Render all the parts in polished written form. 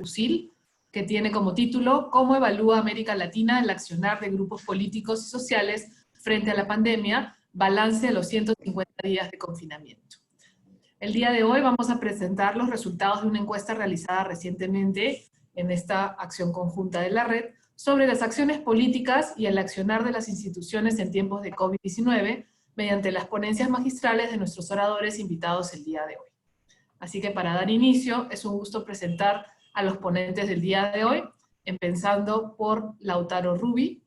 CUSIL, que tiene como título ¿Cómo evalúa América Latina el accionar de grupos políticos y sociales frente a la pandemia? Balance de los 150 días de confinamiento. El día de hoy vamos a presentar los resultados de una encuesta realizada recientemente en esta acción conjunta de la red sobre las acciones políticas y el accionar de las instituciones en tiempos de COVID-19 mediante las ponencias magistrales de nuestros oradores invitados el día de hoy. Así que para dar inicio, es un gusto presentar a los ponentes del día de hoy, empezando por Lautaro Rubi.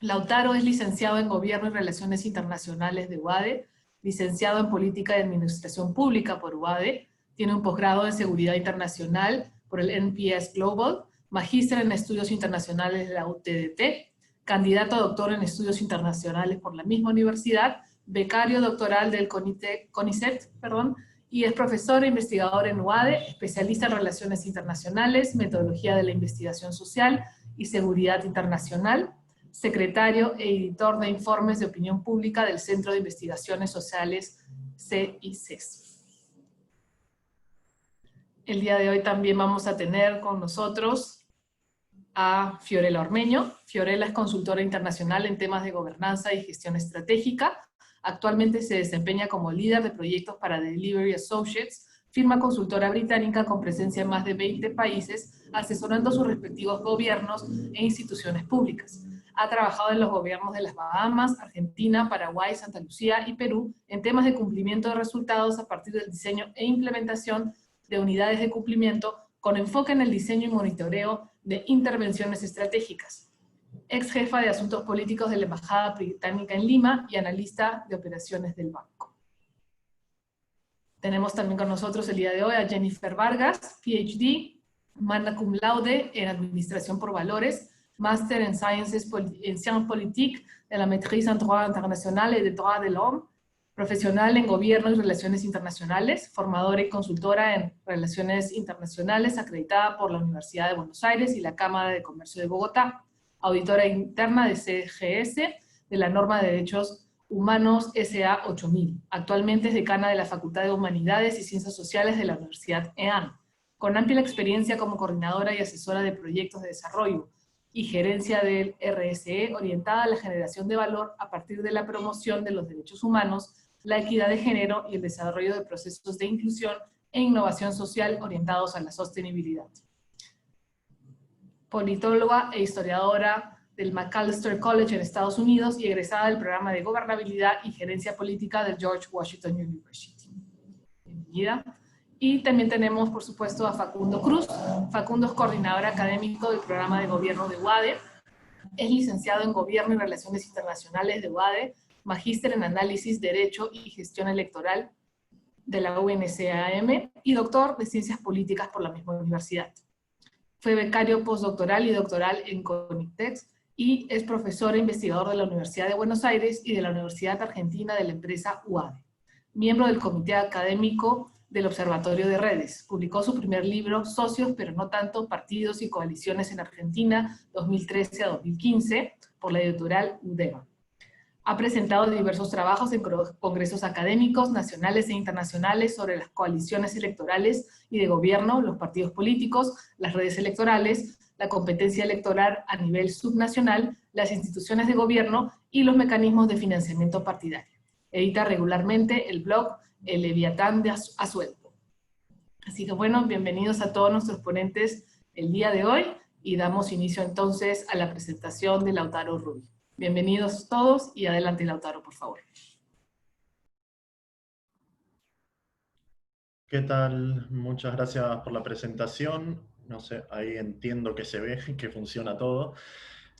Lautaro es licenciado en Gobierno y Relaciones Internacionales de UADE, licenciado en Política y Administración Pública por UADE, tiene un posgrado en Seguridad Internacional por el NPS Global, magíster en Estudios Internacionales de la UTDT, candidato a doctor en Estudios Internacionales por la misma universidad, becario doctoral del CONICET, y es profesor e investigador en UADE, especialista en Relaciones Internacionales, Metodología de la Investigación Social y Seguridad Internacional, secretario e editor de informes de opinión pública del Centro de Investigaciones Sociales CICES. El día de hoy también vamos a tener con nosotros a Fiorella Ormeño. Fiorella es consultora internacional en temas de gobernanza y gestión estratégica. Actualmente se desempeña como líder de proyectos para Delivery Associates, firma consultora británica con presencia en más de 20 países, asesorando a sus respectivos gobiernos e instituciones públicas. Ha trabajado en los gobiernos de las Bahamas, Argentina, Paraguay, Santa Lucía y Perú en temas de cumplimiento de resultados a partir del diseño e implementación de unidades de cumplimiento con enfoque en el diseño y monitoreo de intervenciones estratégicas. Ex jefa de Asuntos Políticos de la Embajada Británica en Lima y analista de operaciones del banco. Tenemos también con nosotros el día de hoy a Jennifer Vargas, PhD, magna cum laude en Administración por Valores, máster en Sciences Politiques de la Maîtrise en Droit International et de Droit de l'Homme, profesional en Gobierno y Relaciones Internacionales, formadora y consultora en Relaciones Internacionales, acreditada por la Universidad de Buenos Aires y la Cámara de Comercio de Bogotá, auditora interna de CGS, de la norma de Derechos Humanos SA 8000. Actualmente es decana de la Facultad de Humanidades y Ciencias Sociales de la Universidad EAN, con amplia experiencia como coordinadora y asesora de proyectos de desarrollo y gerencia del RSE, orientada a la generación de valor a partir de la promoción de los derechos humanos, la equidad de género y el desarrollo de procesos de inclusión e innovación social orientados a la sostenibilidad. Politóloga e historiadora del Macalester College en Estados Unidos y egresada del programa de Gobernabilidad y Gerencia Política del George Washington University. Bienvenida. Y también tenemos, por supuesto, a Facundo Cruz. Facundo es coordinador académico del programa de gobierno de UADE, es licenciado en Gobierno y Relaciones Internacionales de UADE, magíster en Análisis, Derecho y Gestión Electoral de la UNCAM y doctor de Ciencias Políticas por la misma universidad. Fue becario postdoctoral y doctoral en CONICET y es profesor e investigador de la Universidad de Buenos Aires y de la Universidad Argentina de la empresa UADE. Miembro del Comité Académico del Observatorio de Redes. Publicó su primer libro, Socios, pero no tanto, Partidos y Coaliciones en Argentina, 2013 a 2015, por la editorial UDEVA. Ha presentado diversos trabajos en congresos académicos, nacionales e internacionales sobre las coaliciones electorales y de gobierno, los partidos políticos, las redes electorales, la competencia electoral a nivel subnacional, las instituciones de gobierno y los mecanismos de financiamiento partidario. Edita regularmente el blog El Leviatán de Asuelto. Así que bueno, bienvenidos a todos nuestros ponentes el día de hoy y damos inicio entonces a la presentación de Lautaro Rubi. Bienvenidos todos y adelante Lautaro, por favor. ¿Qué tal? Muchas gracias por la presentación. No sé, ahí entiendo que se ve, que funciona todo.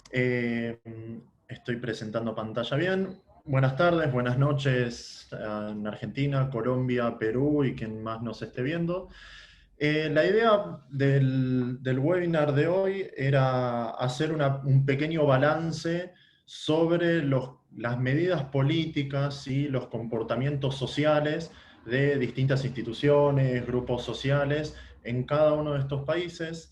Estoy presentando pantalla bien. Buenas tardes, buenas noches en Argentina, Colombia, Perú y quien más nos esté viendo. La idea del webinar de hoy era hacer un pequeño balance sobre las medidas políticas y los comportamientos sociales de distintas instituciones, grupos sociales en cada uno de estos países.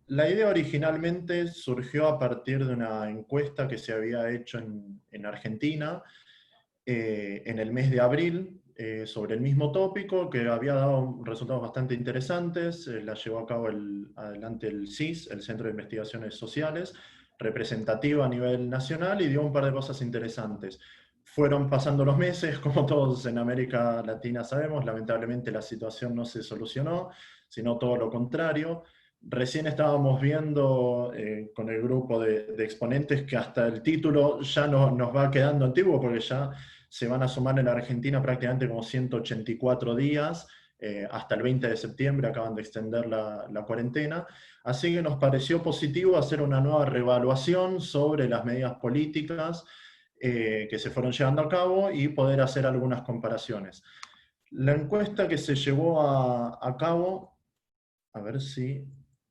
La idea originalmente surgió a partir de una encuesta que se había hecho en Argentina en el mes de abril, sobre el mismo tópico, que había dado resultados bastante interesantes. La llevó a cabo adelante el CIS, el Centro de Investigaciones Sociales, representativo a nivel nacional, y dio un par de cosas interesantes. Fueron pasando los meses, como todos en América Latina sabemos, lamentablemente la situación no se solucionó, sino todo lo contrario. Recién estábamos viendo con el grupo de exponentes que hasta el título ya nos va quedando antiguo, porque ya se van a sumar en la Argentina prácticamente como 184 días, hasta el 20 de septiembre acaban de extender la cuarentena, así que nos pareció positivo hacer una nueva reevaluación sobre las medidas políticas que se fueron llevando a cabo y poder hacer algunas comparaciones. La encuesta que se llevó a cabo, a ver si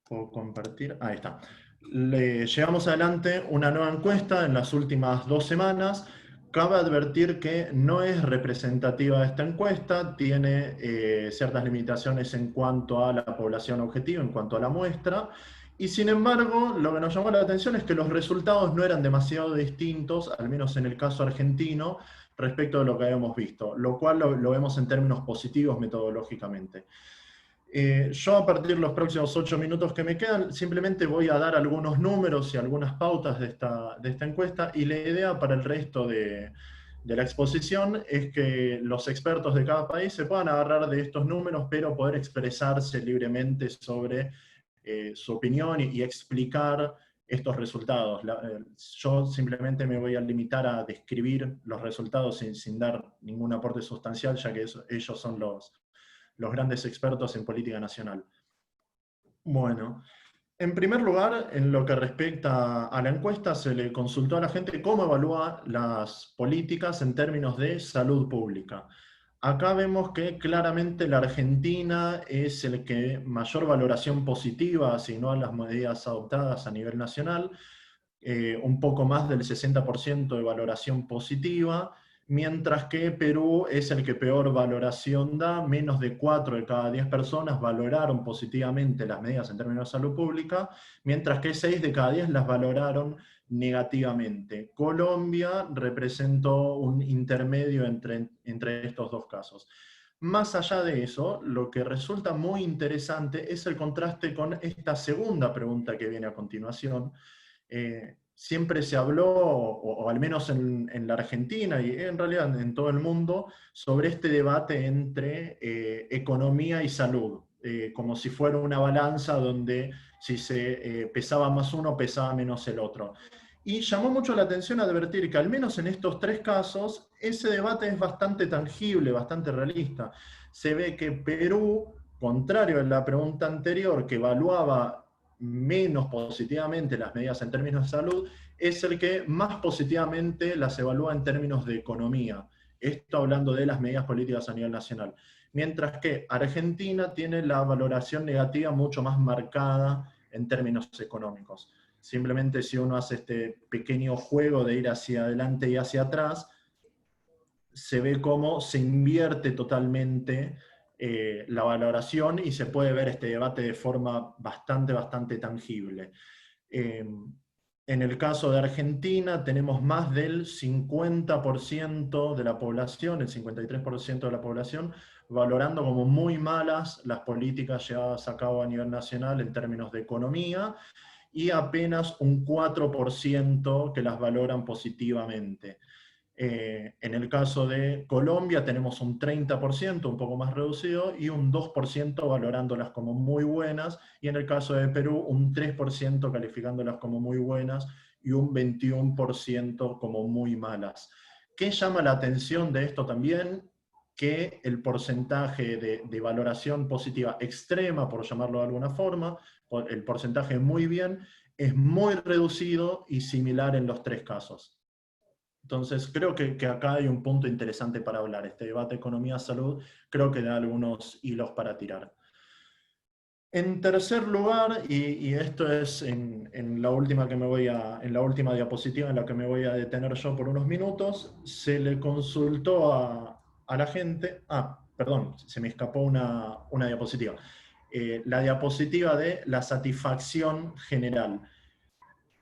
puedo compartir, ahí está. Llevamos adelante una nueva encuesta en las últimas 2 semanas. Cabe advertir que no es representativa esta encuesta, tiene ciertas limitaciones en cuanto a la población objetivo, en cuanto a la muestra, y sin embargo, lo que nos llamó la atención es que los resultados no eran demasiado distintos, al menos en el caso argentino, respecto de lo que habíamos visto, lo cual lo vemos en términos positivos metodológicamente. Yo a partir de los próximos 8 minutos que me quedan, simplemente voy a dar algunos números y algunas pautas de esta encuesta, y la idea para el resto de la exposición es que los expertos de cada país se puedan agarrar de estos números, pero poder expresarse libremente sobre su opinión y explicar estos resultados. Yo simplemente me voy a limitar a describir los resultados sin dar ningún aporte sustancial, ya que ellos son los grandes expertos en política nacional. Bueno, en primer lugar, en lo que respecta a la encuesta, se le consultó a la gente cómo evalúa las políticas en términos de salud pública. Acá vemos que claramente la Argentina es el que mayor valoración positiva asignó a las medidas adoptadas a nivel nacional, un poco más del 60% de valoración positiva, mientras que Perú es el que peor valoración da. Menos de 4 de cada 10 personas valoraron positivamente las medidas en términos de salud pública, mientras que 6 de cada 10 las valoraron negativamente. Colombia representó un intermedio entre estos dos casos. Más allá de eso, lo que resulta muy interesante es el contraste con esta segunda pregunta que viene a continuación. Siempre se habló, o al menos en la Argentina y en realidad en todo el mundo, sobre este debate entre economía y salud, como si fuera una balanza donde si se pesaba más uno, pesaba menos el otro. Y llamó mucho la atención advertir que al menos en estos 3 casos, ese debate es bastante tangible, bastante realista. Se ve que Perú, contrario a la pregunta anterior, que evaluaba menos positivamente las medidas en términos de salud, es el que más positivamente las evalúa en términos de economía. Esto hablando de las medidas políticas a nivel nacional. Mientras que Argentina tiene la valoración negativa mucho más marcada en términos económicos. Simplemente si uno hace este pequeño juego de ir hacia adelante y hacia atrás, se ve cómo se invierte totalmente la valoración y se puede ver este debate de forma bastante tangible. En el caso de Argentina tenemos más del 50% de la población, el 53% de la población, valorando como muy malas las políticas llevadas a cabo a nivel nacional en términos de economía, y apenas un 4% que las valoran positivamente. En el caso de Colombia tenemos un 30%, un poco más reducido, y un 2% valorándolas como muy buenas, y en el caso de Perú un 3% calificándolas como muy buenas y un 21% como muy malas. ¿Qué llama la atención de esto también? Que el porcentaje de valoración positiva extrema, por llamarlo de alguna forma, el porcentaje muy bien, es muy reducido y similar en los 3 casos. Entonces, creo que acá hay un punto interesante para hablar. Este debate economía-salud creo que da algunos hilos para tirar. En tercer lugar, y esto es en la última diapositiva en la que me voy a detener yo por unos minutos, se le consultó a la gente, perdón, se me escapó una diapositiva. La diapositiva de la satisfacción general.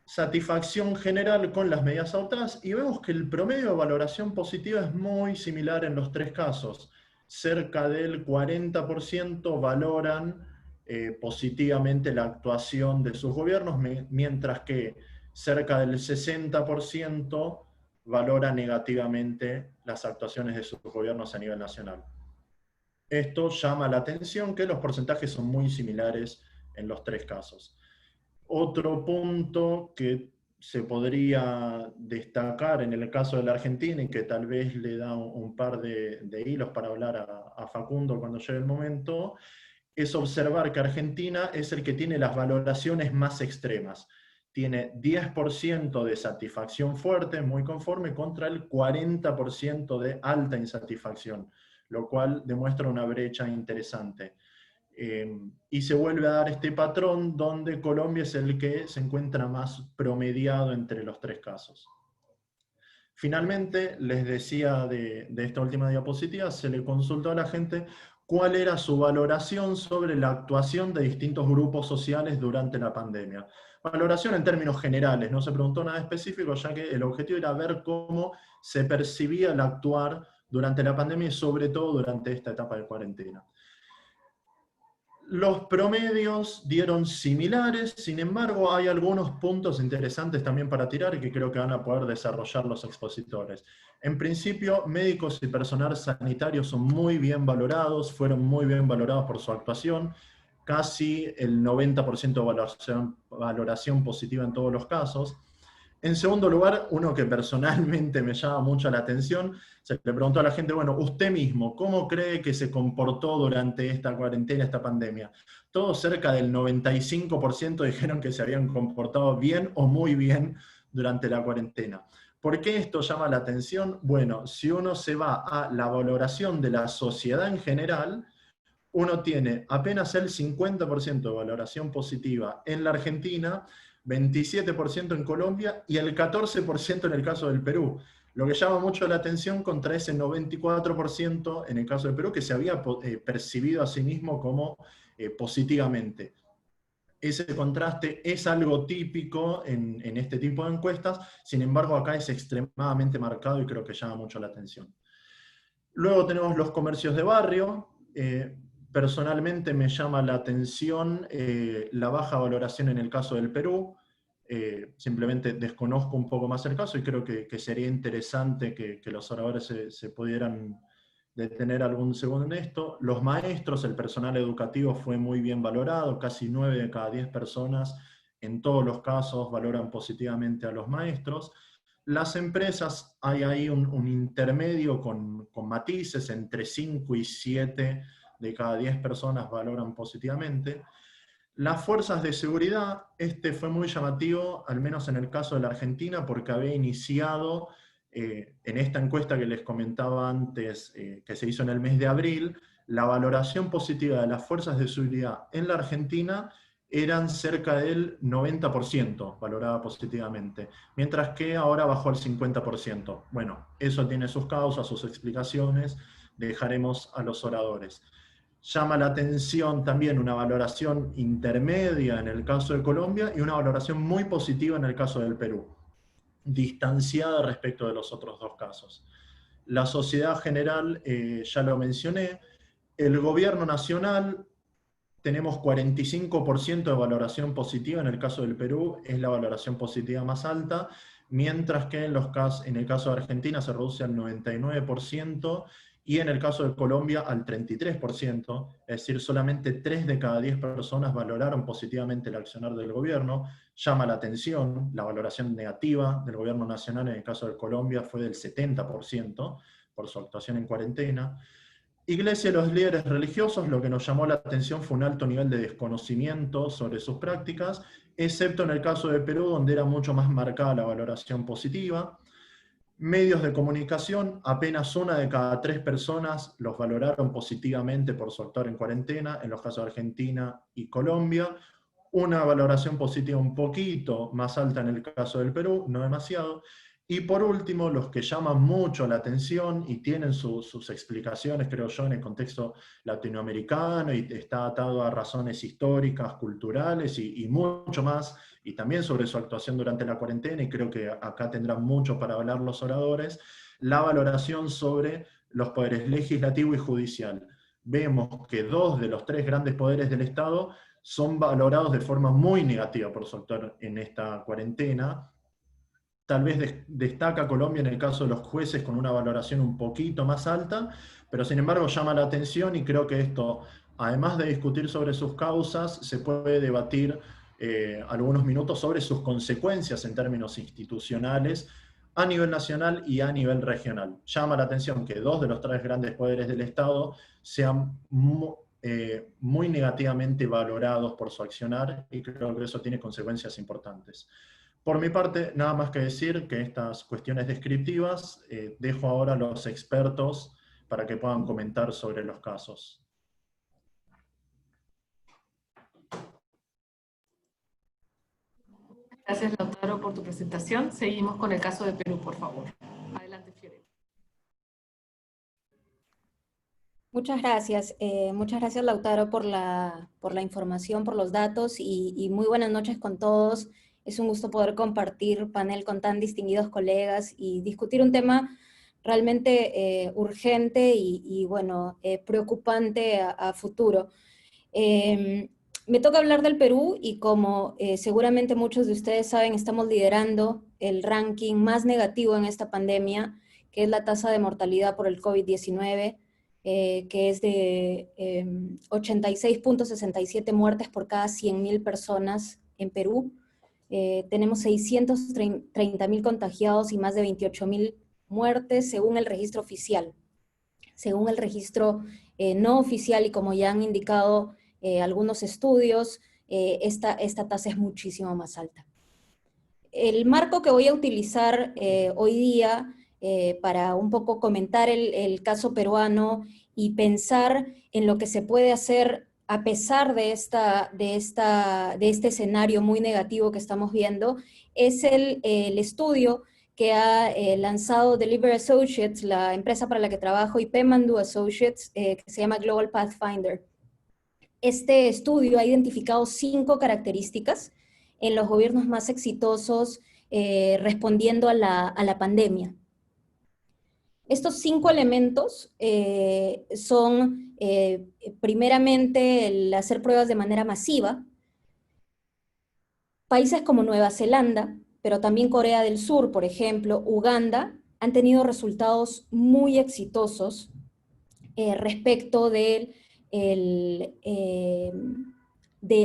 Satisfacción general con las medidas adoptadas, y vemos que el promedio de valoración positiva es muy similar en los 3 casos. cerca del 40% valoran positivamente la actuación de sus gobiernos, mientras que cerca del 60% valora negativamente las actuaciones de sus gobiernos a nivel nacional. Esto llama la atención que los porcentajes son muy similares en los tres casos. Otro punto que se podría destacar en el caso de la Argentina y que tal vez le da un par de hilos para hablar a Facundo cuando llegue el momento, es observar que Argentina es el que tiene las valoraciones más extremas. Tiene 10% de satisfacción fuerte, muy conforme, contra el 40% de alta insatisfacción, lo cual demuestra una brecha interesante. Y se vuelve a dar este patrón donde Colombia es el que se encuentra más promediado entre los tres casos. Finalmente, les decía de esta última diapositiva, se le consultó a la gente cuál era su valoración sobre la actuación de distintos grupos sociales durante la pandemia. Valoración en términos generales, no se preguntó nada específico, ya que el objetivo era ver cómo se percibía el actuar durante la pandemia y sobre todo durante esta etapa de cuarentena. Los promedios dieron similares, sin embargo hay algunos puntos interesantes también para tirar y que creo que van a poder desarrollar los expositores. En principio, médicos y personal sanitario son muy bien valorados, fueron muy bien valorados por su actuación, casi el 90% de valoración positiva en todos los casos. En segundo lugar, uno que personalmente me llama mucho la atención, se le preguntó a la gente, bueno, usted mismo, ¿cómo cree que se comportó durante esta cuarentena, esta pandemia? Todos cerca del 95% dijeron que se habían comportado bien o muy bien durante la cuarentena. ¿Por qué esto llama la atención? Bueno, si uno se va a la valoración de la sociedad en general, uno tiene apenas el 50% de valoración positiva en la Argentina, 27% en Colombia y el 14% en el caso del Perú. Lo que llama mucho la atención contra ese 94% en el caso del Perú, que se había percibido a sí mismo como positivamente. Ese contraste es algo típico en este tipo de encuestas, sin embargo acá es extremadamente marcado y creo que llama mucho la atención. Luego tenemos los comercios de barrio. Personalmente me llama la atención la baja valoración en el caso del Perú. Simplemente desconozco un poco más el caso y creo que sería interesante que los oradores se pudieran detener algún segundo en esto. Los maestros, el personal educativo fue muy bien valorado, casi 9 de cada 10 personas en todos los casos valoran positivamente a los maestros. Las empresas, hay ahí un intermedio con matices, entre 5 y 7 de cada 10 personas valoran positivamente. Las fuerzas de seguridad, este fue muy llamativo, al menos en el caso de la Argentina, porque había iniciado en esta encuesta que les comentaba antes, que se hizo en el mes de abril, la valoración positiva de las fuerzas de seguridad en la Argentina eran cerca del 90% valorada positivamente, mientras que ahora bajó al 50%. Bueno, eso tiene sus causas, sus explicaciones, dejaremos a los oradores. Llama la atención también una valoración intermedia en el caso de Colombia y una valoración muy positiva en el caso del Perú, distanciada respecto de los otros dos casos. La sociedad general, ya lo mencioné, el gobierno nacional, tenemos 45% de valoración positiva, en el caso del Perú es la valoración positiva más alta, mientras que en el caso de Argentina se reduce al 99%, y en el caso de Colombia al 33%, es decir, solamente 3 de cada 10 personas valoraron positivamente el accionar del gobierno. Llama la atención, la valoración negativa del gobierno nacional en el caso de Colombia fue del 70% por su actuación en cuarentena. Iglesia y los líderes religiosos, lo que nos llamó la atención fue un alto nivel de desconocimiento sobre sus prácticas, excepto en el caso de Perú, donde era mucho más marcada la valoración positiva. Medios de comunicación, apenas 1 de cada 3 personas los valoraron positivamente por su actuar en cuarentena, en los casos de Argentina y Colombia. Una valoración positiva un poquito más alta en el caso del Perú, no demasiado. Y por último, los que llaman mucho la atención y tienen sus explicaciones, creo yo, en el contexto latinoamericano y está atado a razones históricas, culturales y mucho más, y también sobre su actuación durante la cuarentena, y creo que acá tendrán mucho para hablar los oradores, la valoración sobre los poderes legislativo y judicial, vemos que 2 de los 3 grandes poderes del Estado son valorados de forma muy negativa por su actor en esta cuarentena. Tal vez destaca Colombia en el caso de los jueces con una valoración un poquito más alta, pero sin embargo llama la atención, y creo que esto, además de discutir sobre sus causas, se puede debatir algunos minutos sobre sus consecuencias en términos institucionales a nivel nacional y a nivel regional. Llama la atención que 2 de los 3 grandes poderes del Estado sean muy negativamente valorados por su accionar, y creo que eso tiene consecuencias importantes. Por mi parte, nada más que decir que estas cuestiones descriptivas dejo ahora a los expertos para que puedan comentar sobre los casos. Gracias, Lautaro, por tu presentación. Seguimos con el caso de Perú, por favor. Adelante, Fiorella. Muchas gracias. Muchas gracias, Lautaro, por la información, por los datos, y muy buenas noches con todos. Es un gusto poder compartir panel con tan distinguidos colegas y discutir un tema realmente urgente y bueno, preocupante a futuro. Me toca hablar del Perú, y como seguramente muchos de ustedes saben, estamos liderando el ranking más negativo en esta pandemia, que es la tasa de mortalidad por el COVID-19, que es de 86.67 muertes por cada 100.000 personas en Perú. Tenemos 630.000 contagiados y más de 28.000 muertes según el registro oficial. Según el registro no oficial, y como ya han indicado algunos estudios, esta tasa es muchísimo más alta. El marco que voy a utilizar hoy día para un poco comentar el caso peruano y pensar en lo que se puede hacer a pesar de este escenario muy negativo que estamos viendo, es el estudio que ha lanzado Deliver Associates, la empresa para la que trabajo, y Pemandu Associates, que se llama Global Pathfinder. Este estudio ha identificado 5 características en los gobiernos más exitosos respondiendo a la pandemia. Estos 5 elementos son, primeramente, el hacer pruebas de manera masiva. Países como Nueva Zelanda, pero también Corea del Sur, por ejemplo, Uganda, han tenido resultados muy exitosos respecto de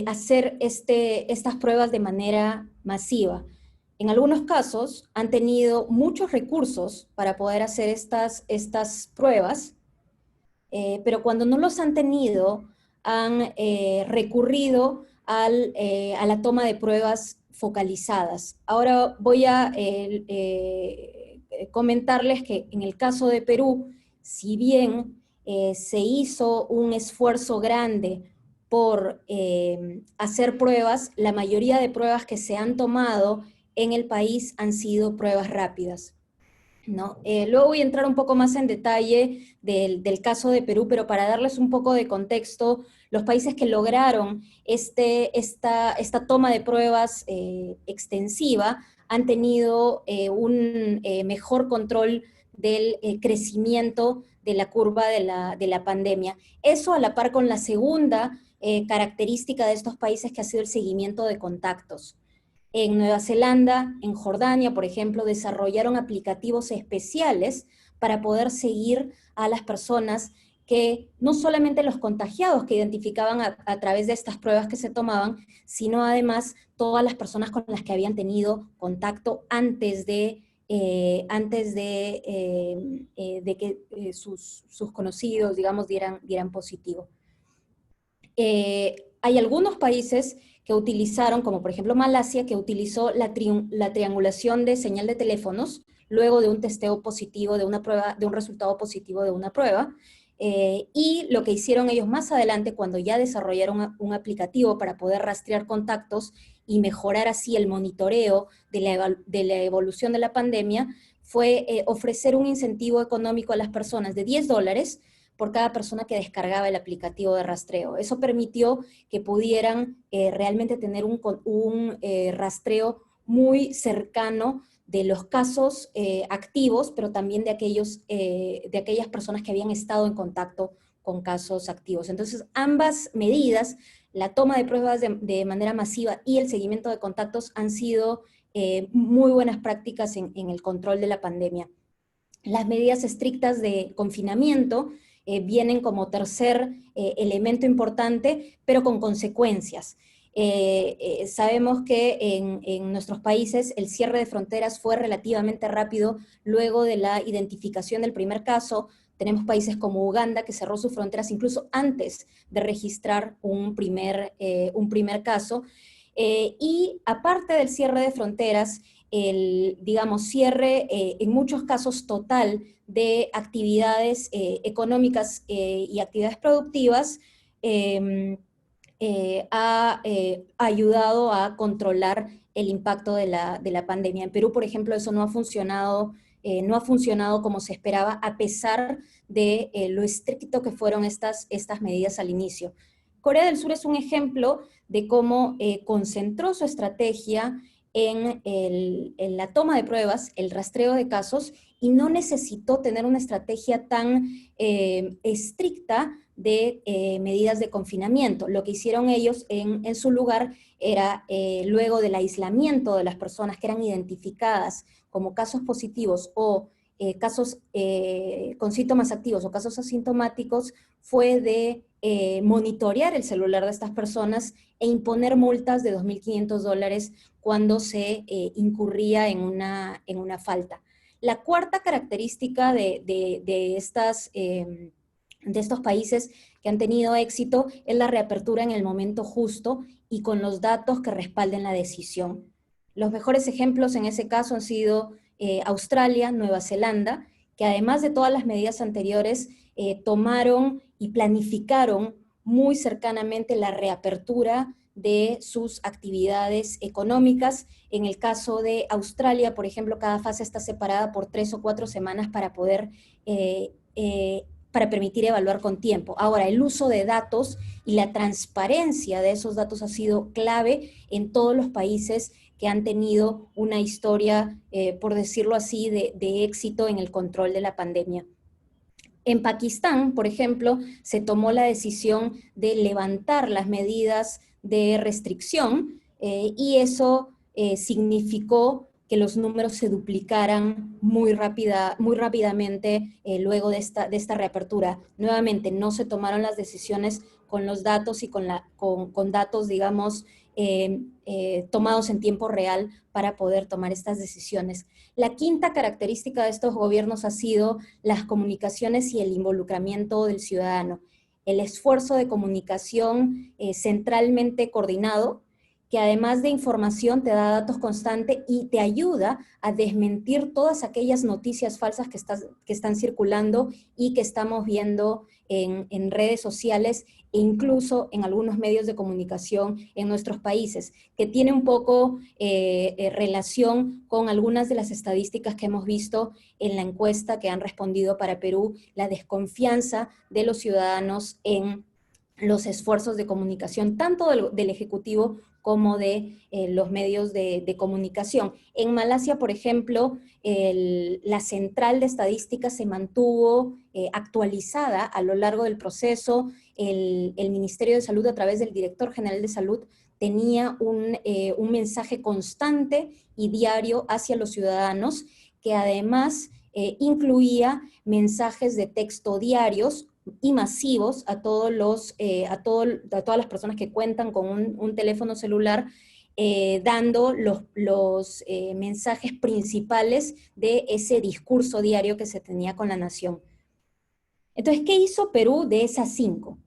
hacer estas pruebas de manera masiva. En algunos casos han tenido muchos recursos para poder hacer estas pruebas, pero cuando no los han tenido, han recurrido a la toma de pruebas focalizadas. Ahora voy a comentarles que en el caso de Perú, si bien se hizo un esfuerzo grande por hacer pruebas, la mayoría de pruebas que se han tomado en el país han sido pruebas rápidas, ¿no? Luego voy a entrar un poco más en detalle del caso de Perú, pero para darles un poco de contexto, los países que lograron esta toma de pruebas extensiva han tenido un mejor control del crecimiento de la curva de la pandemia. Eso a la par con la segunda característica de estos países, que ha sido el seguimiento de contactos. En Nueva Zelanda, en Jordania, por ejemplo, desarrollaron aplicativos especiales para poder seguir a las personas, que no solamente los contagiados que identificaban a través de estas pruebas que se tomaban, sino además todas las personas con las que habían tenido contacto antes de que sus conocidos, digamos, dieran positivo. Hay algunos países que utilizaron, como por ejemplo Malasia, que utilizó la triangulación de señal de teléfonos luego de un testeo positivo de una prueba, de un resultado positivo de una prueba, y lo que hicieron ellos más adelante, cuando ya desarrollaron un aplicativo para poder rastrear contactos y mejorar así el monitoreo de la evolución de la pandemia, fue ofrecer un incentivo económico a las personas de $10 por cada persona que descargaba el aplicativo de rastreo. Eso permitió que pudieran realmente tener un rastreo muy cercano de los casos activos, pero también de aquellas personas que habían estado en contacto con casos activos. Entonces, ambas medidas, la toma de pruebas de manera masiva y el seguimiento de contactos, han sido muy buenas prácticas en el control de la pandemia. Las medidas estrictas de confinamiento vienen como tercer elemento importante, pero con consecuencias. Sabemos que en nuestros países el cierre de fronteras fue relativamente rápido luego de la identificación del primer caso. Tenemos países como Uganda, que cerró sus fronteras incluso antes de registrar un primer caso. Y aparte del cierre de fronteras, el, digamos, cierre en muchos casos total de actividades económicas y actividades productivas, ha ayudado a controlar el impacto de la pandemia. En Perú, por ejemplo, eso no ha funcionado como se esperaba, a pesar de lo estricto que fueron estas medidas al inicio. Corea del Sur es un ejemplo de cómo concentró su estrategia en la toma de pruebas, el rastreo de casos, y no necesitó tener una estrategia tan estricta de medidas de confinamiento. Lo que hicieron ellos en su lugar era, luego del aislamiento de las personas que eran identificadas como casos positivos o casos con síntomas activos o casos asintomáticos, fue de monitorear el celular de estas personas e imponer multas de $2.500 cuando se incurría en una falta. La cuarta característica de estos países que han tenido éxito es la reapertura en el momento justo y con los datos que respalden la decisión. Los mejores ejemplos en ese caso han sido Australia, Nueva Zelanda, que además de todas las medidas anteriores, tomaron y planificaron muy cercanamente la reapertura de sus actividades económicas. En el caso de Australia, por ejemplo, cada fase está separada por 3 o 4 semanas para poder para permitir evaluar con tiempo. Ahora, el uso de datos y la transparencia de esos datos ha sido clave en todos los países que han tenido una historia, por decirlo así, de éxito en el control de la pandemia. En Pakistán, por ejemplo, se tomó la decisión de levantar las medidas de restricción y eso significó que los números se duplicaran muy rápidamente luego de esta reapertura. Nuevamente, no se tomaron las decisiones con los datos y con datos, digamos, tomados en tiempo real para poder tomar estas decisiones. La quinta característica de estos gobiernos ha sido las comunicaciones y el involucramiento del ciudadano. El esfuerzo de comunicación centralmente coordinado, que además de información te da datos constantes y te ayuda a desmentir todas aquellas noticias falsas que están circulando y que estamos viendo en redes sociales e incluso en algunos medios de comunicación en nuestros países, que tiene un poco relación con algunas de las estadísticas que hemos visto en la encuesta que han respondido para Perú, la desconfianza de los ciudadanos en los esfuerzos de comunicación, tanto del Ejecutivo como de los medios de comunicación. En Malasia, por ejemplo, la central de estadísticas se mantuvo actualizada a lo largo del proceso. El Ministerio de Salud, a través del Director General de Salud, tenía un mensaje constante y diario hacia los ciudadanos, que además incluía mensajes de texto diarios y masivos a todas las personas que cuentan con un teléfono celular, dando los mensajes principales de ese discurso diario que se tenía con la nación. Entonces, ¿qué hizo Perú de esas 5?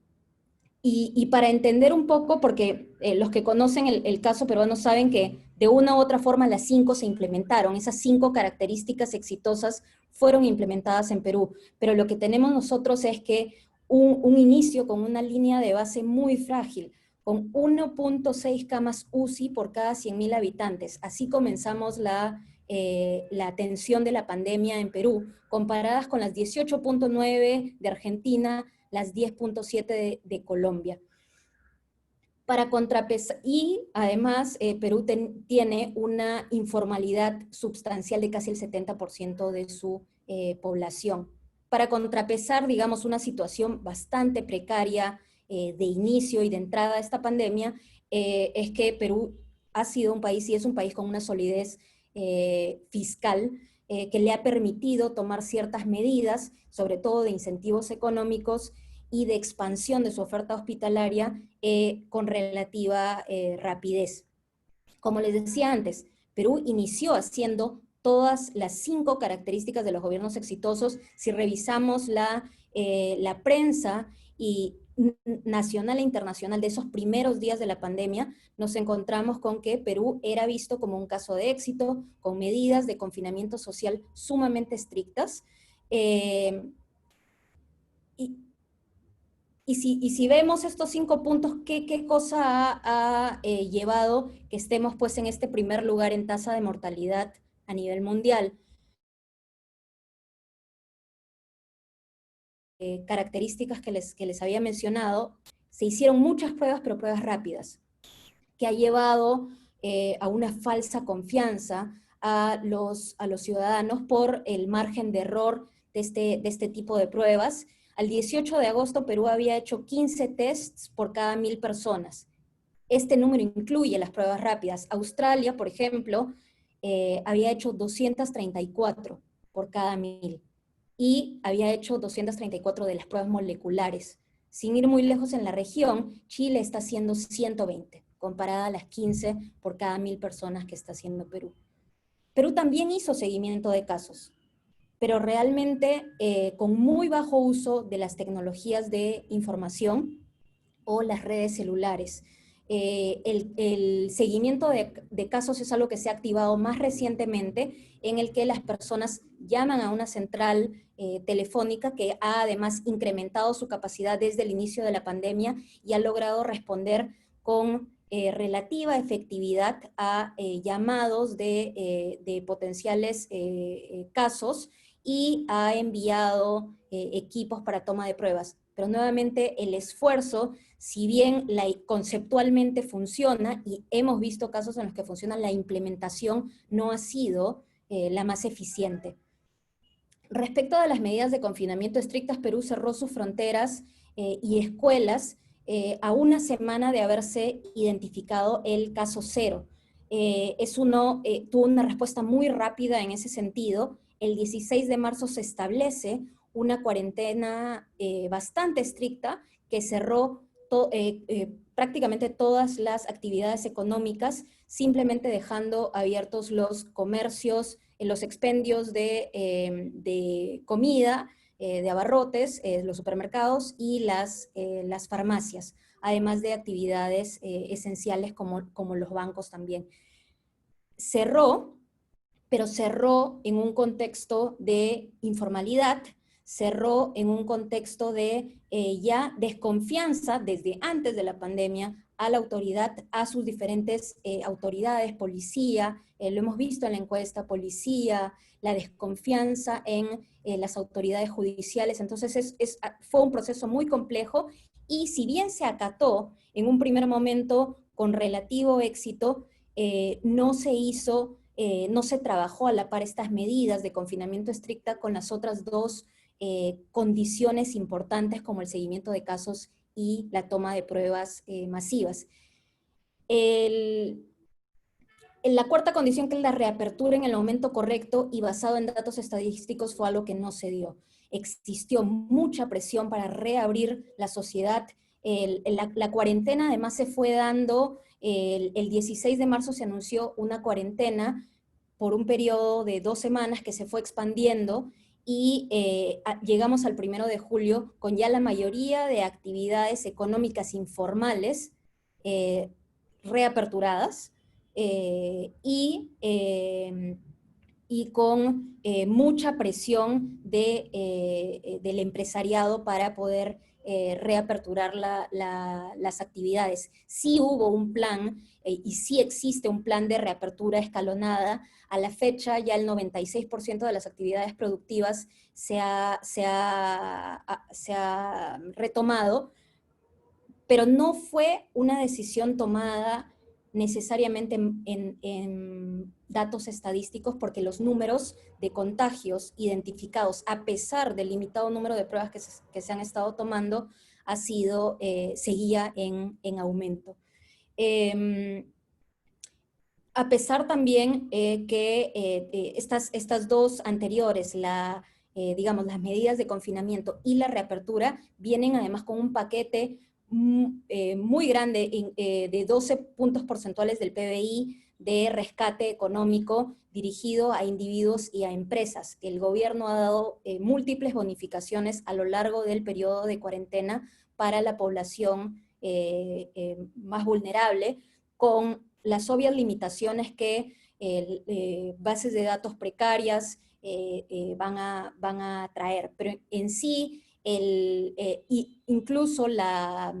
Y para entender un poco, porque los que conocen el caso peruano saben que de una u otra forma las 5 se implementaron, esas 5 características exitosas fueron implementadas en Perú, pero lo que tenemos nosotros es que un inicio con una línea de base muy frágil, con 1.6 camas UCI por cada 100.000 habitantes. Así comenzamos la atención de la pandemia en Perú, comparadas con las 18.9 de Argentina, las 10.7 de Colombia. Para contrapesar, y además Perú tiene una informalidad sustancial de casi el 70% de su población. Para contrapesar, digamos, una situación bastante precaria de inicio y de entrada a esta pandemia, es que Perú ha sido un país y es un país con una solidez fiscal que le ha permitido tomar ciertas medidas, sobre todo de incentivos económicos y de expansión de su oferta hospitalaria con relativa rapidez. Como les decía antes, Perú inició haciendo todas las 5 características de los gobiernos exitosos. Si revisamos la prensa y nacional e internacional de esos primeros días de la pandemia, nos encontramos con que Perú era visto como un caso de éxito, con medidas de confinamiento social sumamente estrictas. Y si vemos estos 5 puntos, ¿qué cosa ha llevado que estemos pues en este primer lugar en tasa de mortalidad a nivel mundial? Características que les había mencionado, se hicieron muchas pruebas, pero pruebas rápidas, que ha llevado a una falsa confianza a los ciudadanos por el margen de error de este tipo de pruebas. Al 18 de agosto, Perú había hecho 15 tests por cada 1.000 personas. Este número incluye las pruebas rápidas. Australia, por ejemplo, había hecho 234 por cada 1.000 y había hecho 234 de las pruebas moleculares. Sin ir muy lejos en la región, Chile está haciendo 120, comparada a las 15 por cada 1.000 personas que está haciendo Perú. Perú también hizo seguimiento de casos, pero realmente con muy bajo uso de las tecnologías de información o las redes celulares. El seguimiento de casos es algo que se ha activado más recientemente, en el que las personas llaman a una central telefónica que ha además incrementado su capacidad desde el inicio de la pandemia y ha logrado responder con relativa efectividad a llamados de potenciales casos, y ha enviado equipos para toma de pruebas. Pero nuevamente el esfuerzo, si bien conceptualmente funciona, y hemos visto casos en los que funciona, la implementación no ha sido la más eficiente. Respecto a las medidas de confinamiento estrictas, Perú cerró sus fronteras y escuelas a una semana de haberse identificado el caso cero. Tuvo una respuesta muy rápida en ese sentido. El 16 de marzo se establece una cuarentena bastante estricta que cerró prácticamente todas las actividades económicas, simplemente dejando abiertos los comercios, los expendios de comida, de abarrotes, los supermercados y las farmacias, además de actividades esenciales como los bancos también. Cerró, pero cerró en un contexto de informalidad, cerró en un contexto de ya desconfianza desde antes de la pandemia a la autoridad, a sus diferentes autoridades, policía, lo hemos visto en la encuesta, policía, la desconfianza en las autoridades judiciales. Entonces fue un proceso muy complejo, y si bien se acató en un primer momento con relativo éxito, no se trabajó a la par estas medidas de confinamiento estricta con las otras 2 condiciones importantes, como el seguimiento de casos y la toma de pruebas masivas. La cuarta condición, que es la reapertura en el momento correcto y basado en datos estadísticos, fue algo que no se dio. Existió mucha presión para reabrir la sociedad. La cuarentena además se fue dando, el 16 de marzo se anunció una cuarentena por un periodo de 2 semanas que se fue expandiendo, y llegamos al 1 de julio con ya la mayoría de actividades económicas informales reaperturadas, y con mucha presión del empresariado para poder reaperturar las actividades. Sí hubo un plan y sí existe un plan de reapertura escalonada. A la fecha ya el 96% de las actividades productivas se ha retomado, pero no fue una decisión tomada necesariamente en datos estadísticos, porque los números de contagios identificados, a pesar del limitado número de pruebas que se han estado tomando, seguía en aumento. A pesar también que estas dos anteriores, digamos, las medidas de confinamiento y la reapertura, vienen además con un paquete muy grande de 12 puntos porcentuales del PBI de rescate económico dirigido a individuos y a empresas. El gobierno ha dado múltiples bonificaciones a lo largo del periodo de cuarentena para la población más vulnerable, con las obvias limitaciones que bases de datos precarias van a traer. Pero en sí, incluso la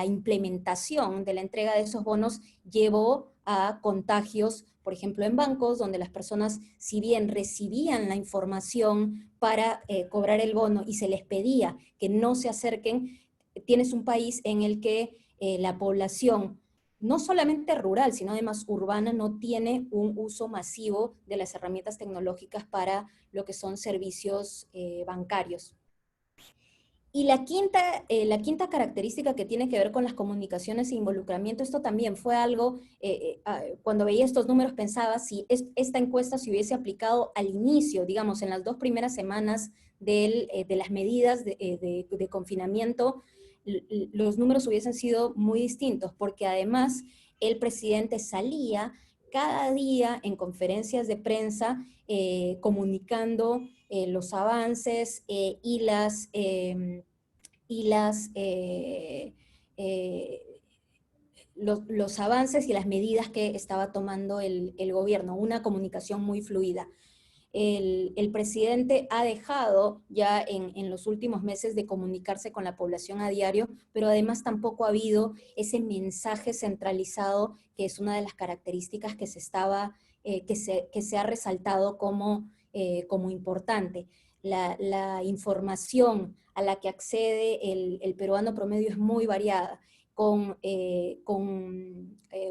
implementación de la entrega de esos bonos llevó a contagios, por ejemplo, en bancos, donde las personas, si bien recibían la información para cobrar el bono y se les pedía que no se acerquen, tienes un país en el que la población, no solamente rural, sino además urbana, no tiene un uso masivo de las herramientas tecnológicas para lo que son servicios bancarios. Y la quinta característica, que tiene que ver con las comunicaciones e involucramiento, esto también fue algo, cuando veía estos números pensaba si esta encuesta se hubiese aplicado al inicio, digamos, en las 2 primeras semanas de las medidas de confinamiento, los números hubiesen sido muy distintos, porque además el presidente salía cada día en conferencias de prensa comunicando los avances los avances y las medidas que estaba tomando el gobierno, una comunicación muy fluida. El presidente ha dejado ya en los últimos meses de comunicarse con la población a diario, pero además tampoco ha habido ese mensaje centralizado, que es una de las características que se ha resaltado como importante. La información a la que accede el peruano promedio es muy variada, con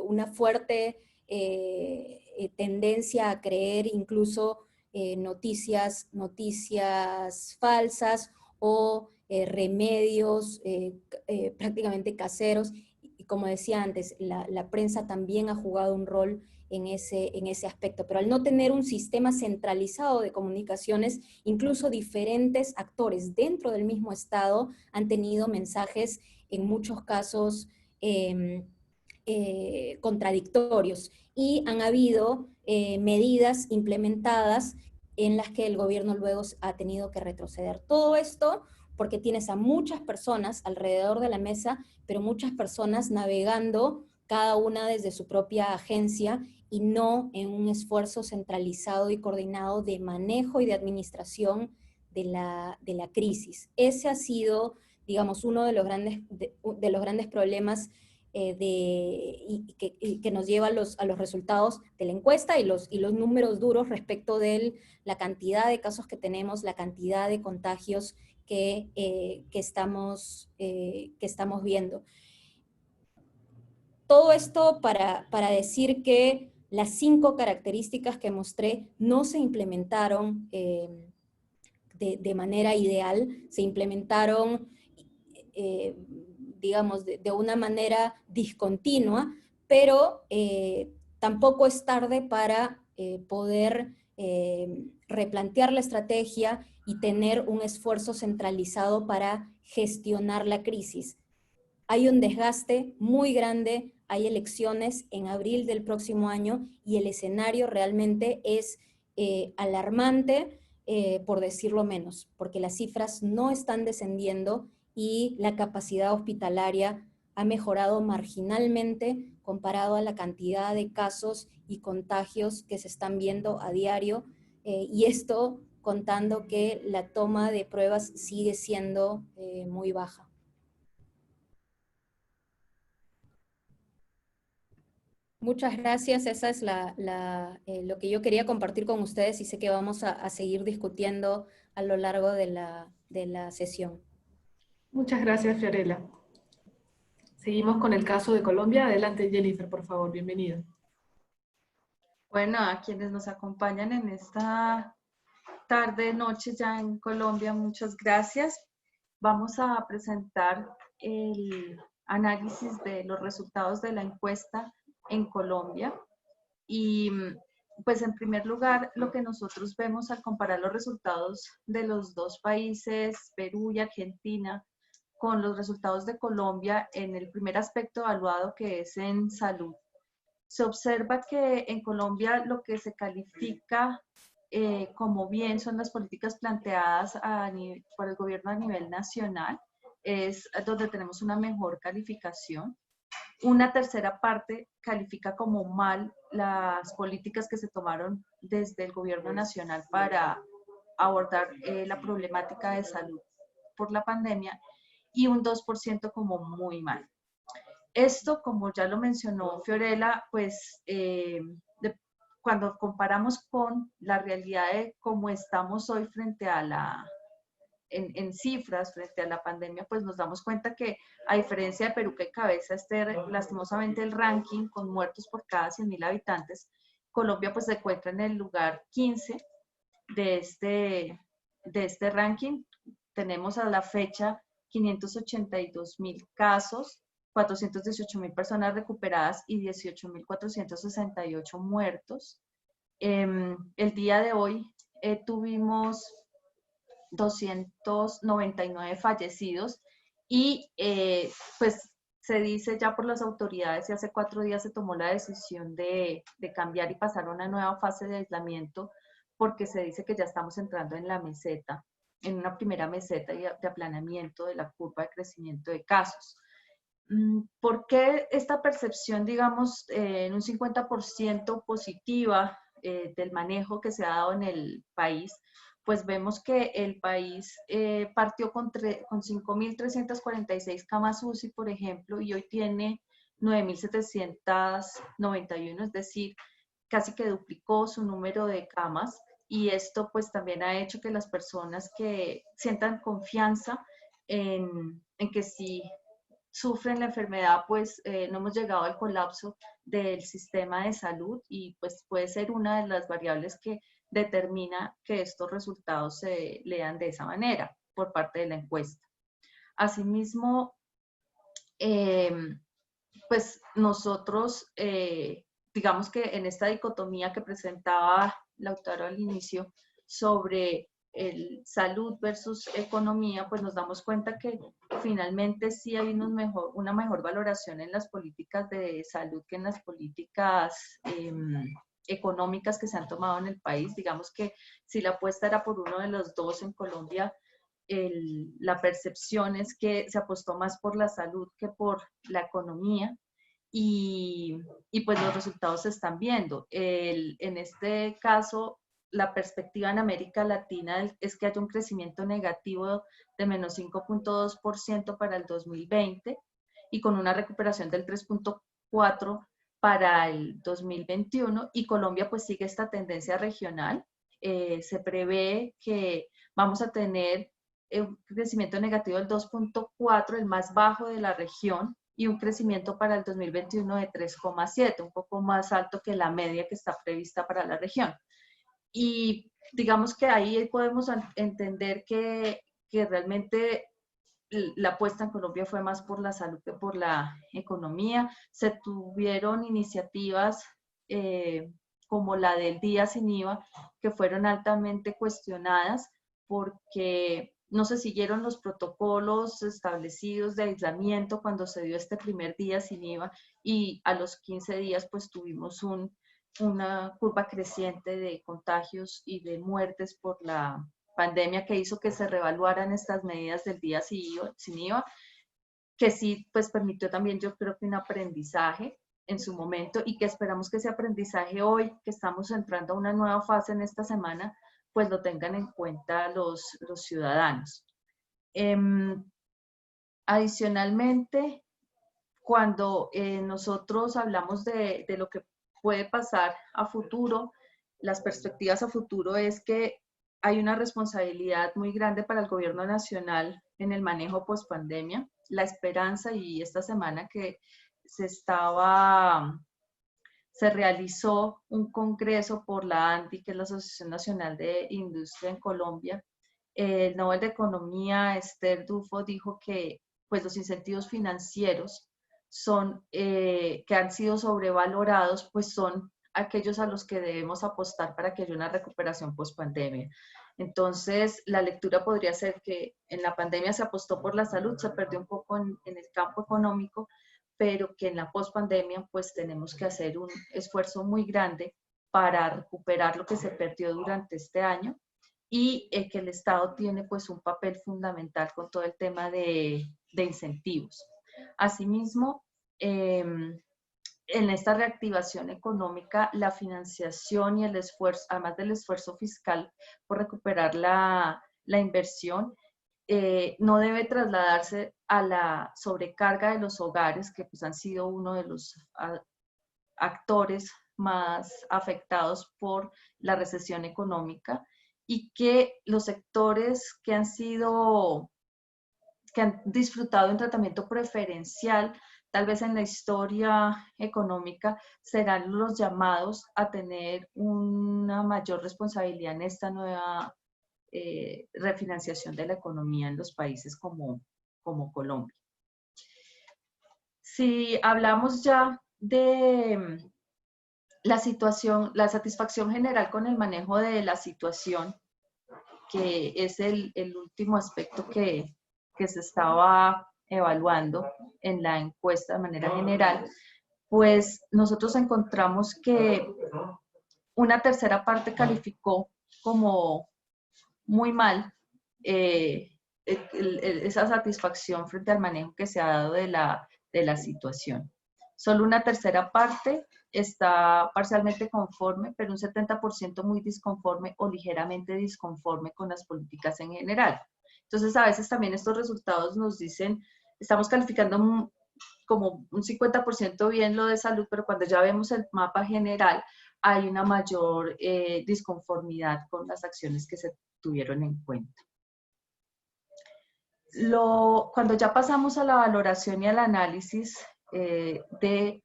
una fuerte tendencia a creer incluso noticias falsas o remedios prácticamente caseros. Y como decía antes, la prensa también ha jugado un rol en ese aspecto, pero al no tener un sistema centralizado de comunicaciones, incluso diferentes actores dentro del mismo Estado han tenido mensajes en muchos casos contradictorios, y han habido medidas implementadas en las que el gobierno luego ha tenido que retroceder. Todo esto porque tienes a muchas personas alrededor de la mesa, pero muchas personas navegando cada una desde su propia agencia y no en un esfuerzo centralizado y coordinado de manejo y de administración de la crisis. Ese ha sido, digamos, uno de los grandes problemas que nos lleva a los resultados de la encuesta y los números duros respecto de la cantidad de casos que tenemos, la cantidad de contagios que estamos viendo. Todo esto para decir que las 5 características que mostré no se implementaron de manera ideal, se implementaron digamos, de una manera discontinua, pero tampoco es tarde para poder replantear la estrategia y tener un esfuerzo centralizado para gestionar la crisis. Hay un desgaste muy grande, hay elecciones en abril del próximo año y el escenario realmente es alarmante, por decirlo menos, porque las cifras no están descendiendo y la capacidad hospitalaria ha mejorado marginalmente comparado a la cantidad de casos y contagios que se están viendo a diario, y esto contando que la toma de pruebas sigue siendo muy baja. Muchas gracias, esa es lo que yo quería compartir con ustedes, y sé que vamos a seguir discutiendo a lo largo de la sesión. Muchas gracias, Fiorella. Seguimos con el caso de Colombia. Adelante, Jennifer, por favor, bienvenida. Bueno, a quienes nos acompañan en esta tarde, noche ya en Colombia, muchas gracias. Vamos a presentar el análisis de los resultados de la encuesta en Colombia. Y pues en primer lugar, lo que nosotros vemos al comparar los resultados de los dos países, Perú y Argentina, con los resultados de Colombia en el primer aspecto evaluado, que es en salud. Se observa que en Colombia lo que se califica como bien son las políticas planteadas por el gobierno a nivel nacional, es donde tenemos una mejor calificación. Una tercera parte califica como mal las políticas que se tomaron desde el gobierno nacional para abordar la problemática de salud por la pandemia, y un 2% como muy mal. Esto, como ya lo mencionó Fiorella, pues cuando comparamos con la realidad de cómo estamos hoy frente a en cifras, frente a la pandemia, pues nos damos cuenta que, a diferencia de Perú, que cabeza lastimosamente el ranking con muertos por cada 100.000 habitantes, Colombia pues se encuentra en el lugar 15 de este ranking. Tenemos a la fecha 582.000 casos, 418.000 personas recuperadas y 18.468 muertos. El día de hoy tuvimos 299 fallecidos y pues se dice ya por las autoridades, y hace 4 días se tomó la decisión de cambiar y pasar a una nueva fase de aislamiento, porque se dice que ya estamos entrando en la meseta, en una primera meseta de aplanamiento de la curva de crecimiento de casos. ¿Por qué esta percepción, digamos, en un 50% positiva del manejo que se ha dado en el país? Pues vemos que el país partió con 5.346 camas UCI, por ejemplo, y hoy tiene 9.791, es decir, casi que duplicó su número de camas, y esto pues también ha hecho que las personas que sientan confianza en que si sufren la enfermedad, pues no hemos llegado al colapso del sistema de salud, y pues puede ser una de las variables que determina que estos resultados se lean de esa manera por parte de la encuesta. Asimismo, pues nosotros, digamos que en esta dicotomía que presentaba Lautaro al inicio sobre el salud versus economía, pues nos damos cuenta que finalmente sí hay una mejor valoración en las políticas de salud que en las políticas económicas que se han tomado en el país. Digamos que si la apuesta era por uno de los dos en Colombia, la percepción es que se apostó más por la salud que por la economía, y pues los resultados se están viendo. En este caso, la perspectiva en América Latina es que haya un crecimiento negativo de menos 5.2% para el 2020 y con una recuperación del 3.4% para el 2021, y Colombia pues sigue esta tendencia regional. Se prevé que vamos a tener un crecimiento negativo del 2.4%, el más bajo de la región, y un crecimiento para el 2021 de 3.7%, un poco más alto que la media que está prevista para la región. Y digamos que ahí podemos entender que realmente la apuesta en Colombia fue más por la salud que por la economía. Se tuvieron iniciativas como la del día sin IVA, que fueron altamente cuestionadas porque no se siguieron los protocolos establecidos de aislamiento cuando se dio este primer día sin IVA, y a los 15 días pues tuvimos una curva creciente de contagios y de muertes por la pandemia, que hizo que se reevaluaran estas medidas del día sin IVA, que sí pues permitió también, yo creo que un aprendizaje en su momento, y que esperamos que ese aprendizaje hoy, que estamos entrando a una nueva fase en esta semana, pues lo tengan en cuenta los ciudadanos. Adicionalmente, cuando nosotros hablamos de lo que puede pasar a futuro, las perspectivas a futuro es que hay una responsabilidad muy grande para el gobierno nacional en el manejo post-pandemia. la esperanza, y esta semana que se realizó un congreso por la ANDI, que es la Asociación Nacional de Industria en Colombia, el Nobel de Economía, Esther Duflo, dijo que pues, los incentivos financieros que han sido sobrevalorados, pues son aquellos a los que debemos apostar para que haya una recuperación post-pandemia. Entonces, la lectura podría ser que en la pandemia se apostó por la salud, se perdió un poco en el campo económico, pero que en la post-pandemia pues tenemos que hacer un esfuerzo muy grande para recuperar lo que se perdió durante este año, y que el Estado tiene pues un papel fundamental con todo el tema de incentivos. Asimismo, en esta reactivación económica, la financiación y el esfuerzo, además del esfuerzo fiscal por recuperar la inversión, no debe trasladarse a la sobrecarga de los hogares, que pues han sido uno de los actores más afectados por la recesión económica, y que los sectores que han disfrutado de un tratamiento preferencial, tal vez en la historia económica, serán los llamados a tener una mayor responsabilidad en esta nueva refinanciación de la economía en los países como Colombia. Si hablamos ya de la situación, la satisfacción general con el manejo de la situación, que es el último aspecto que se estaba evaluando en la encuesta de manera general, pues nosotros encontramos que una tercera parte calificó como muy mal esa satisfacción frente al manejo que se ha dado de la situación. Solo una tercera parte está parcialmente conforme, pero un 70% muy disconforme o ligeramente disconforme con las políticas en general. Entonces, a veces también estos resultados nos dicen, estamos calificando como un 50% bien lo de salud, pero cuando ya vemos el mapa general, hay una mayor disconformidad con las acciones que se tuvieron en cuenta. Cuando ya pasamos a la valoración y al análisis del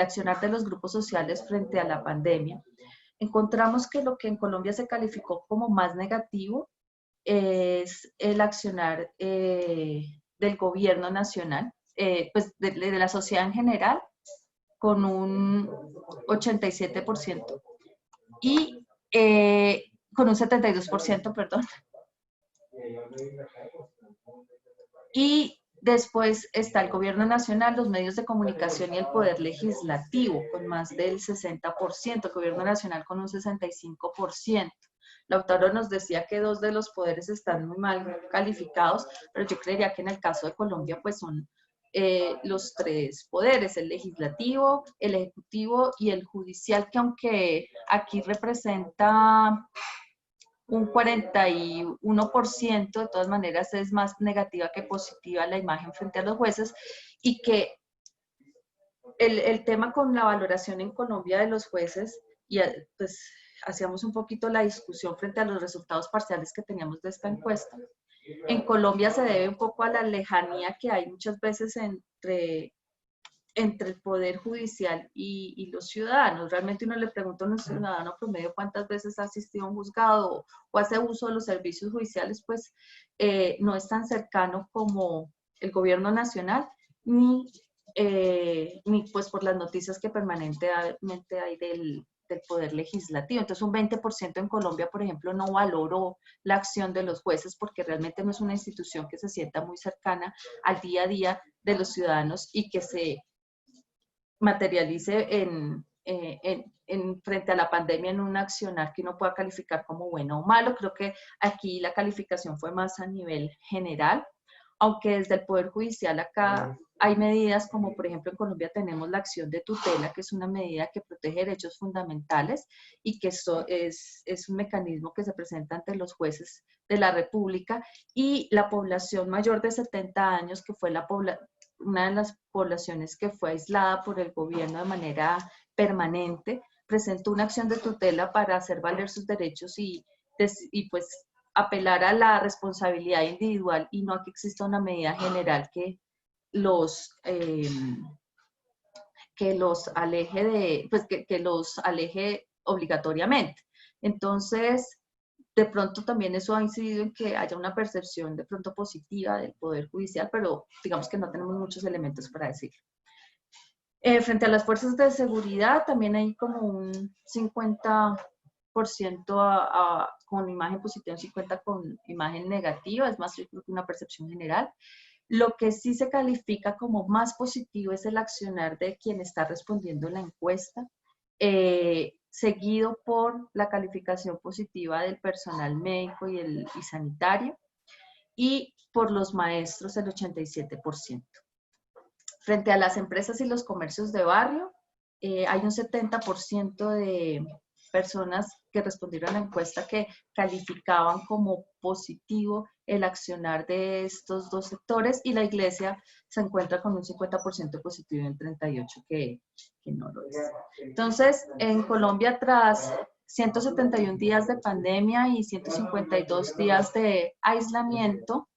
accionar de los grupos sociales frente a la pandemia, encontramos que lo que en Colombia se calificó como más negativo es el accionar del gobierno nacional, pues de la sociedad en general, con un 87%, y con un 72%, perdón. Y después está el gobierno nacional, los medios de comunicación y el poder legislativo, con más del 60%, el gobierno nacional con un 65%. Lautaro nos decía que 2 de los poderes están muy mal calificados, pero yo creería que en el caso de Colombia pues son los 3 poderes, el legislativo, el ejecutivo y el judicial, que aunque aquí representa un 41%, de todas maneras es más negativa que positiva la imagen frente a los jueces, y que el tema con la valoración en Colombia de los jueces, y pues hacíamos un poquito la discusión frente a los resultados parciales que teníamos de esta encuesta. En Colombia se debe un poco a la lejanía que hay muchas veces entre el poder judicial y los ciudadanos. Realmente uno le pregunta a un ciudadano promedio cuántas veces ha asistido a un juzgado o hace uso de los servicios judiciales, pues no es tan cercano como el gobierno nacional, ni pues por las noticias que permanentemente hay del poder legislativo. Entonces un 20% en Colombia, por ejemplo, no valoró la acción de los jueces porque realmente no es una institución que se sienta muy cercana al día a día de los ciudadanos y que se materialice frente a la pandemia en un accionar que uno pueda calificar como bueno o malo. Creo que aquí la calificación fue más a nivel general, aunque desde el Poder Judicial acá hay medidas como, por ejemplo, en Colombia tenemos la acción de tutela, que es una medida que protege derechos fundamentales y que esto es un mecanismo que se presenta ante los jueces de la República, y la población mayor de 70 años, que fue una de las poblaciones que fue aislada por el gobierno de manera permanente, presentó una acción de tutela para hacer valer sus derechos y pues apelar a la responsabilidad individual y no a que exista una medida general que los aleje pues que los aleje obligatoriamente. Entonces, de pronto también eso ha incidido en que haya una percepción de pronto positiva del Poder Judicial, pero digamos que no tenemos muchos elementos para decirlo. Frente a las fuerzas de seguridad, también hay como un 50% con imagen positiva, un 50% con imagen negativa, es más, yo creo que una percepción general. Lo que sí se califica como más positivo es el accionar de quien está respondiendo la encuesta, seguido por la calificación positiva del personal médico y sanitario, y por los maestros el 87%. Frente a las empresas y los comercios de barrio, hay un 70% de personas que respondieron a la encuesta que calificaban como positivo el accionar de estos dos sectores, y la iglesia se encuentra con un 50% positivo y un 38% que no lo es. Entonces, en Colombia, tras 171 días de pandemia y 152 días de aislamiento,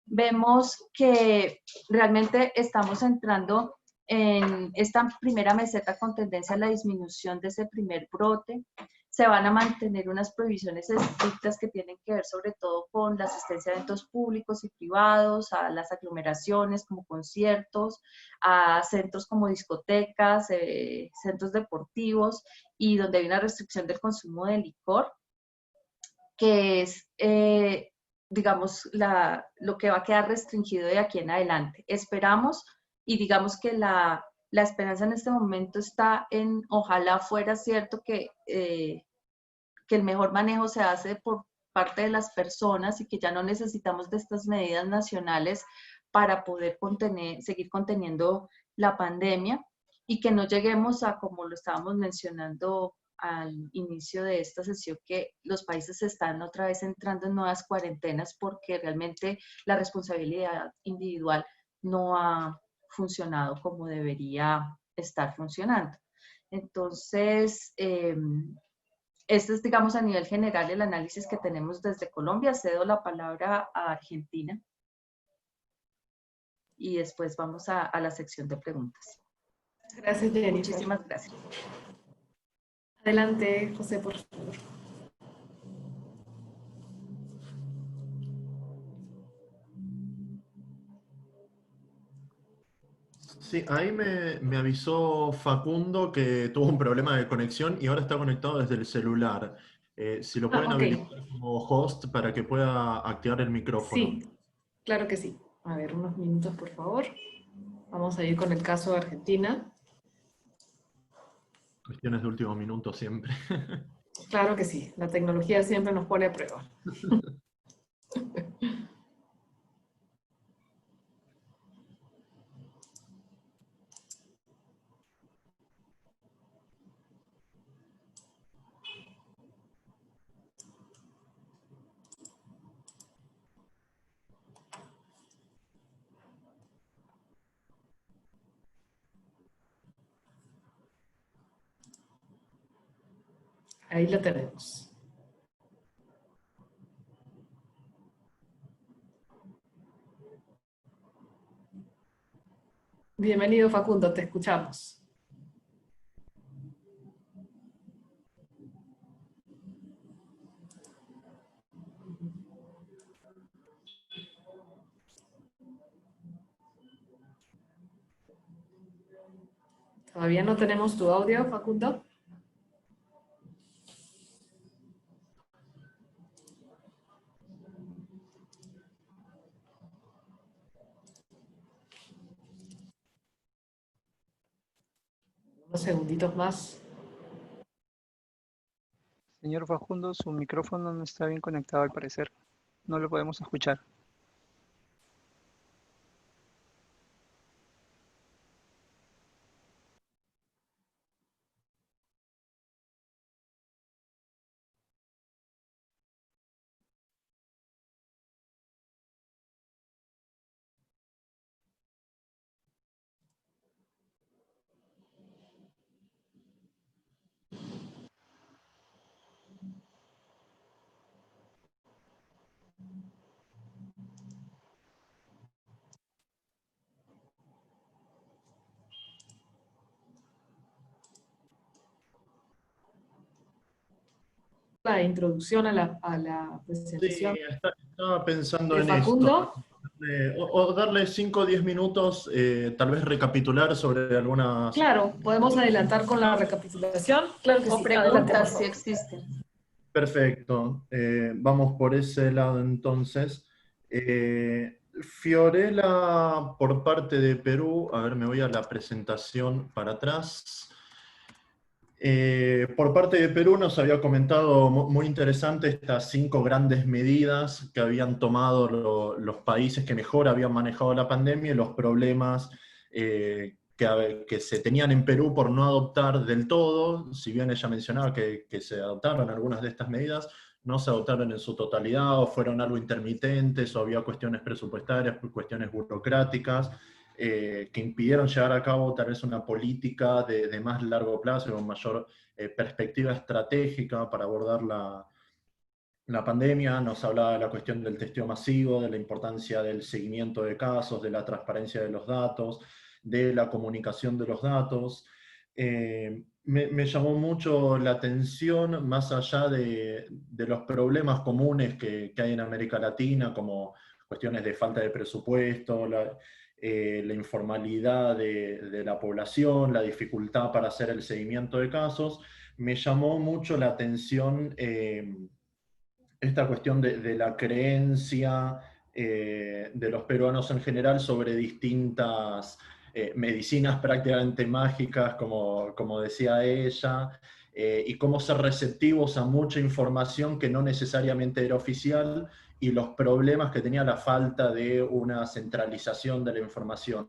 vemos que realmente estamos entrando en esta primera meseta con tendencia a la disminución de ese primer brote. Se van a mantener unas prohibiciones estrictas que tienen que ver sobre todo con la asistencia a eventos públicos y privados, a las aglomeraciones como conciertos, a centros como discotecas, centros deportivos, y donde hay una restricción del consumo de licor, que es digamos, lo que va a quedar restringido de aquí en adelante. Esperamos, y digamos que la esperanza en este momento está en, ojalá fuera cierto que el mejor manejo se hace por parte de las personas y que ya no necesitamos de estas medidas nacionales para poder seguir conteniendo la pandemia, y que no lleguemos a, como lo estábamos mencionando al inicio de esta sesión, que los países están otra vez entrando en nuevas cuarentenas porque realmente la responsabilidad individual no ha funcionado como debería estar funcionando. Entonces, este es, digamos, a nivel general el análisis que tenemos desde Colombia. Cedo la palabra a Argentina y después vamos a la sección de preguntas. Gracias, Jennifer. Muchísimas gracias. Adelante, José, por favor. Sí, ahí me avisó Facundo que tuvo un problema de conexión y ahora está conectado desde el celular. Si lo pueden Okay. habilitar como host para que pueda activar el micrófono. Sí, claro que sí. A ver, unos minutos, por favor. Vamos a ir con el caso de Argentina. Cuestiones de último minuto siempre. Claro que sí, la tecnología siempre nos pone a prueba. Ahí la tenemos. Bienvenido, Facundo, te escuchamos. ¿Todavía no tenemos tu audio, Facundo? Unos segunditos más. Señor Facundo, su micrófono no está bien conectado al parecer. No lo podemos escuchar. la introducción a la presentación Sí, estaba pensando de en Facundo. esto. O darle 5 o 10 minutos, tal vez recapitular sobre algunas... Claro, podemos adelantar con la recapitulación. Claro que O sí, adelante, por preguntas si favor. existen. Perfecto, vamos por ese lado entonces. Fiorella, por parte de Perú, a ver, me voy a la presentación para atrás. Por parte de Perú nos había comentado muy interesante estas 5 grandes medidas que habían tomado los países que mejor habían manejado la pandemia y los problemas que se tenían en Perú por no adoptar del todo. Si bien ella mencionaba que se adoptaron algunas de estas medidas, no se adoptaron en su totalidad o fueron algo intermitentes o había cuestiones presupuestarias, cuestiones burocráticas. Que impidieron llevar a cabo tal vez una política de más largo plazo y con mayor perspectiva estratégica para abordar la pandemia. Nos hablaba de la cuestión del testeo masivo, de la importancia del seguimiento de casos, de la transparencia de los datos, de la comunicación de los datos. Me llamó mucho la atención, más allá de los problemas comunes que hay en América Latina, como cuestiones de falta de presupuesto, la informalidad de la población, la dificultad para hacer el seguimiento de casos, me llamó mucho la atención esta cuestión de la creencia de los peruanos en general sobre distintas medicinas prácticamente mágicas, como decía ella, y cómo ser receptivos a mucha información que no necesariamente era oficial, y los problemas que tenía la falta de una centralización de la información.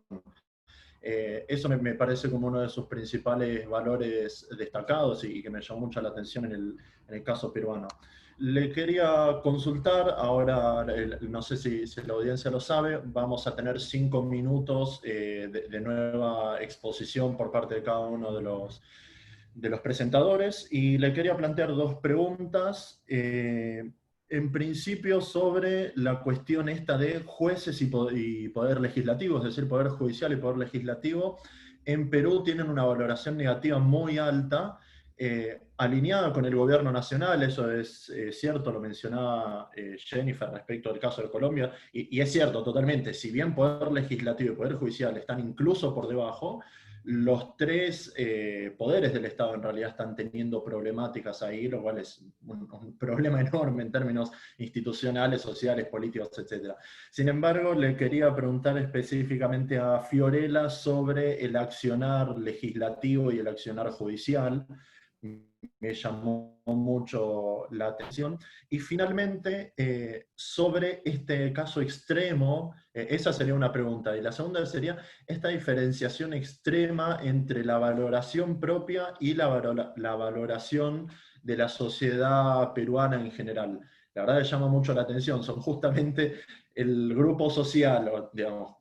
Eso me parece como uno de sus principales valores destacados y que me llamó mucho la atención en el caso peruano. Le quería consultar, ahora no sé si la audiencia lo sabe, vamos a tener 5 minutos de nueva exposición por parte de cada uno de los presentadores, y le quería plantear 2 preguntas. En principio sobre la cuestión esta de jueces y poder legislativo, es decir, poder judicial y poder legislativo. En Perú tienen una valoración negativa muy alta, alineada con el gobierno nacional. Eso es cierto, lo mencionaba Jennifer respecto al caso de Colombia, y es cierto totalmente, si bien poder legislativo y poder judicial están incluso por debajo, los 3 poderes del Estado en realidad están teniendo problemáticas ahí, lo cual es un problema enorme en términos institucionales, sociales, políticos, etc. Sin embargo, le quería preguntar específicamente a Fiorella sobre el accionar legislativo y el accionar judicial. Me llamó mucho la atención. Y finalmente, sobre este caso extremo, esa sería una pregunta. Y la segunda sería esta diferenciación extrema entre la valoración propia y la valoración de la sociedad peruana en general. La verdad que llama mucho la atención, son justamente el grupo social, o, digamos,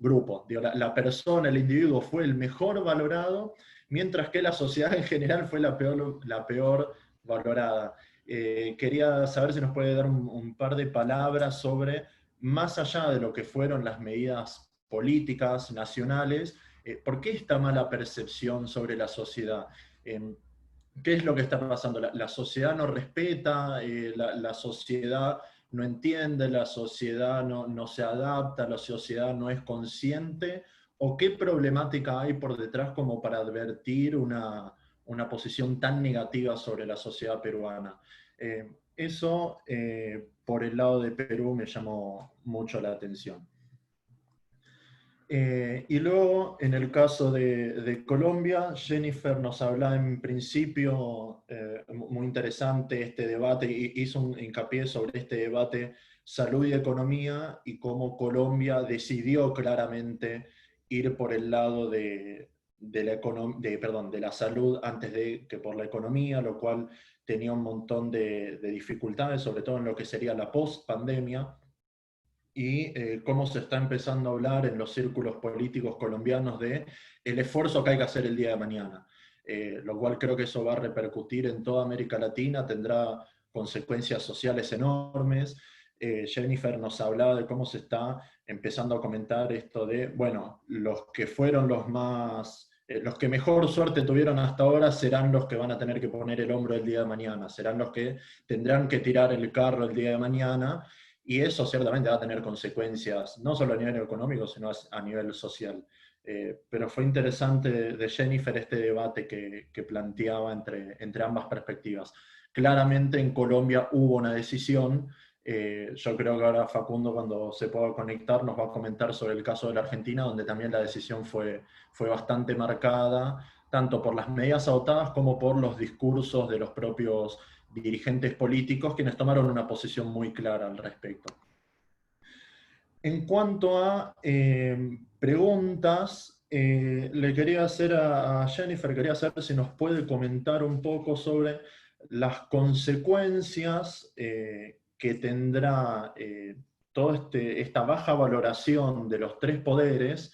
la persona, el individuo fue el mejor valorado, mientras que la sociedad en general fue la peor valorada. Quería saber si nos puede dar un par de palabras sobre, más allá de lo que fueron las medidas políticas nacionales, ¿por qué esta mala percepción sobre la sociedad? ¿Qué es lo que está pasando? ¿La sociedad no respeta? ¿La sociedad no entiende? ¿La sociedad no se adapta? ¿La sociedad no es consciente? ¿O qué problemática hay por detrás como para advertir una posición tan negativa sobre la sociedad peruana? Eso, por el lado de Perú, me llamó mucho la atención. Y luego, en el caso de Colombia, Jennifer nos hablaba en principio, muy interesante este debate, hizo un hincapié sobre este debate salud y economía, y cómo Colombia decidió claramente ir por el lado de la salud antes que por la economía, lo cual tenía un montón de dificultades, sobre todo en lo que sería la post-pandemia, y cómo se está empezando a hablar en los círculos políticos colombianos de el esfuerzo que hay que hacer el día de mañana. Lo cual creo que eso va a repercutir en toda América Latina, tendrá consecuencias sociales enormes. Jennifer nos hablaba de cómo se está empezando a comentar esto de, bueno, los que fueron los más los que mejor suerte tuvieron hasta ahora serán los que van a tener que poner el hombro el día de mañana, serán los que tendrán que tirar el carro el día de mañana, y eso ciertamente va a tener consecuencias, no solo a nivel económico, sino a nivel social. Pero fue interesante de Jennifer este debate que planteaba entre ambas perspectivas. Claramente en Colombia hubo una decisión. Yo creo que ahora Facundo, cuando se pueda conectar, nos va a comentar sobre el caso de la Argentina, donde también la decisión fue bastante marcada, tanto por las medidas adoptadas como por los discursos de los propios dirigentes políticos, quienes tomaron una posición muy clara al respecto. En cuanto a preguntas, le quería hacer a Jennifer, quería saber si nos puede comentar un poco sobre las consecuencias que tendrá toda esta baja valoración de los tres poderes.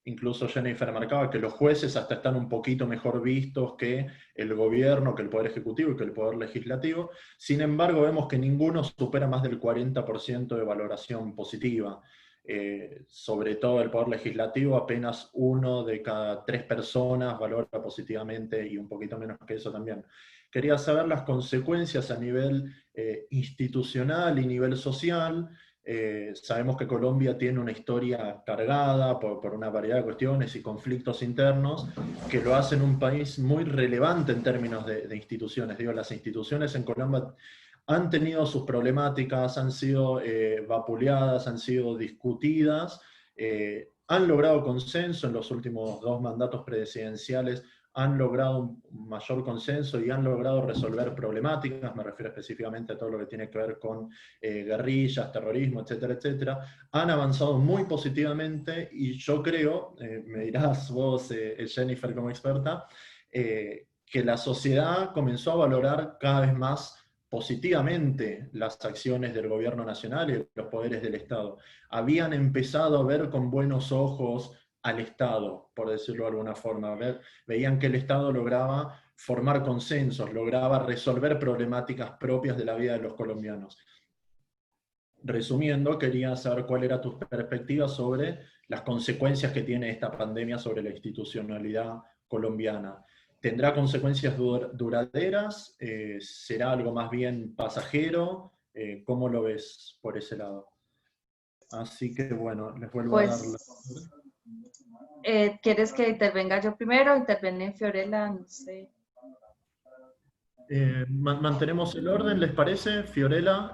Incluso Jennifer marcaba que los jueces hasta están un poquito mejor vistos que el gobierno, que el poder ejecutivo y que el poder legislativo. Sin embargo, vemos que ninguno supera más del 40% de valoración positiva. Sobre todo el poder legislativo, apenas 1 de cada 3 personas valora positivamente, y un poquito menos que eso también. Quería saber las consecuencias a nivel institucional y nivel social. Sabemos que Colombia tiene una historia cargada por una variedad de cuestiones y conflictos internos que lo hacen un país muy relevante en términos de instituciones. Digo, las instituciones en Colombia han tenido sus problemáticas, han sido vapuleadas, han sido discutidas, han logrado consenso en los últimos 2 mandatos presidenciales, han logrado un mayor consenso y han logrado resolver problemáticas. Me refiero específicamente a todo lo que tiene que ver con guerrillas, terrorismo, etcétera, etcétera. Han avanzado muy positivamente, y yo creo, me dirás vos, Jennifer, como experta, que la sociedad comenzó a valorar cada vez más positivamente las acciones del gobierno nacional y los poderes del Estado. Habían empezado a ver con buenos ojos al Estado, por decirlo de alguna forma. Veían que el Estado lograba formar consensos, lograba resolver problemáticas propias de la vida de los colombianos. Resumiendo, quería saber cuál era tu perspectiva sobre las consecuencias que tiene esta pandemia sobre la institucionalidad colombiana. ¿Tendrá consecuencias duraderas? ¿Será algo más bien pasajero? ¿Cómo lo ves por ese lado? Así que bueno, les vuelvo a dar la... ¿Quieres que intervenga yo primero? ¿Interviene Fiorella? No sé. Mantenemos el orden, ¿les parece? Fiorella,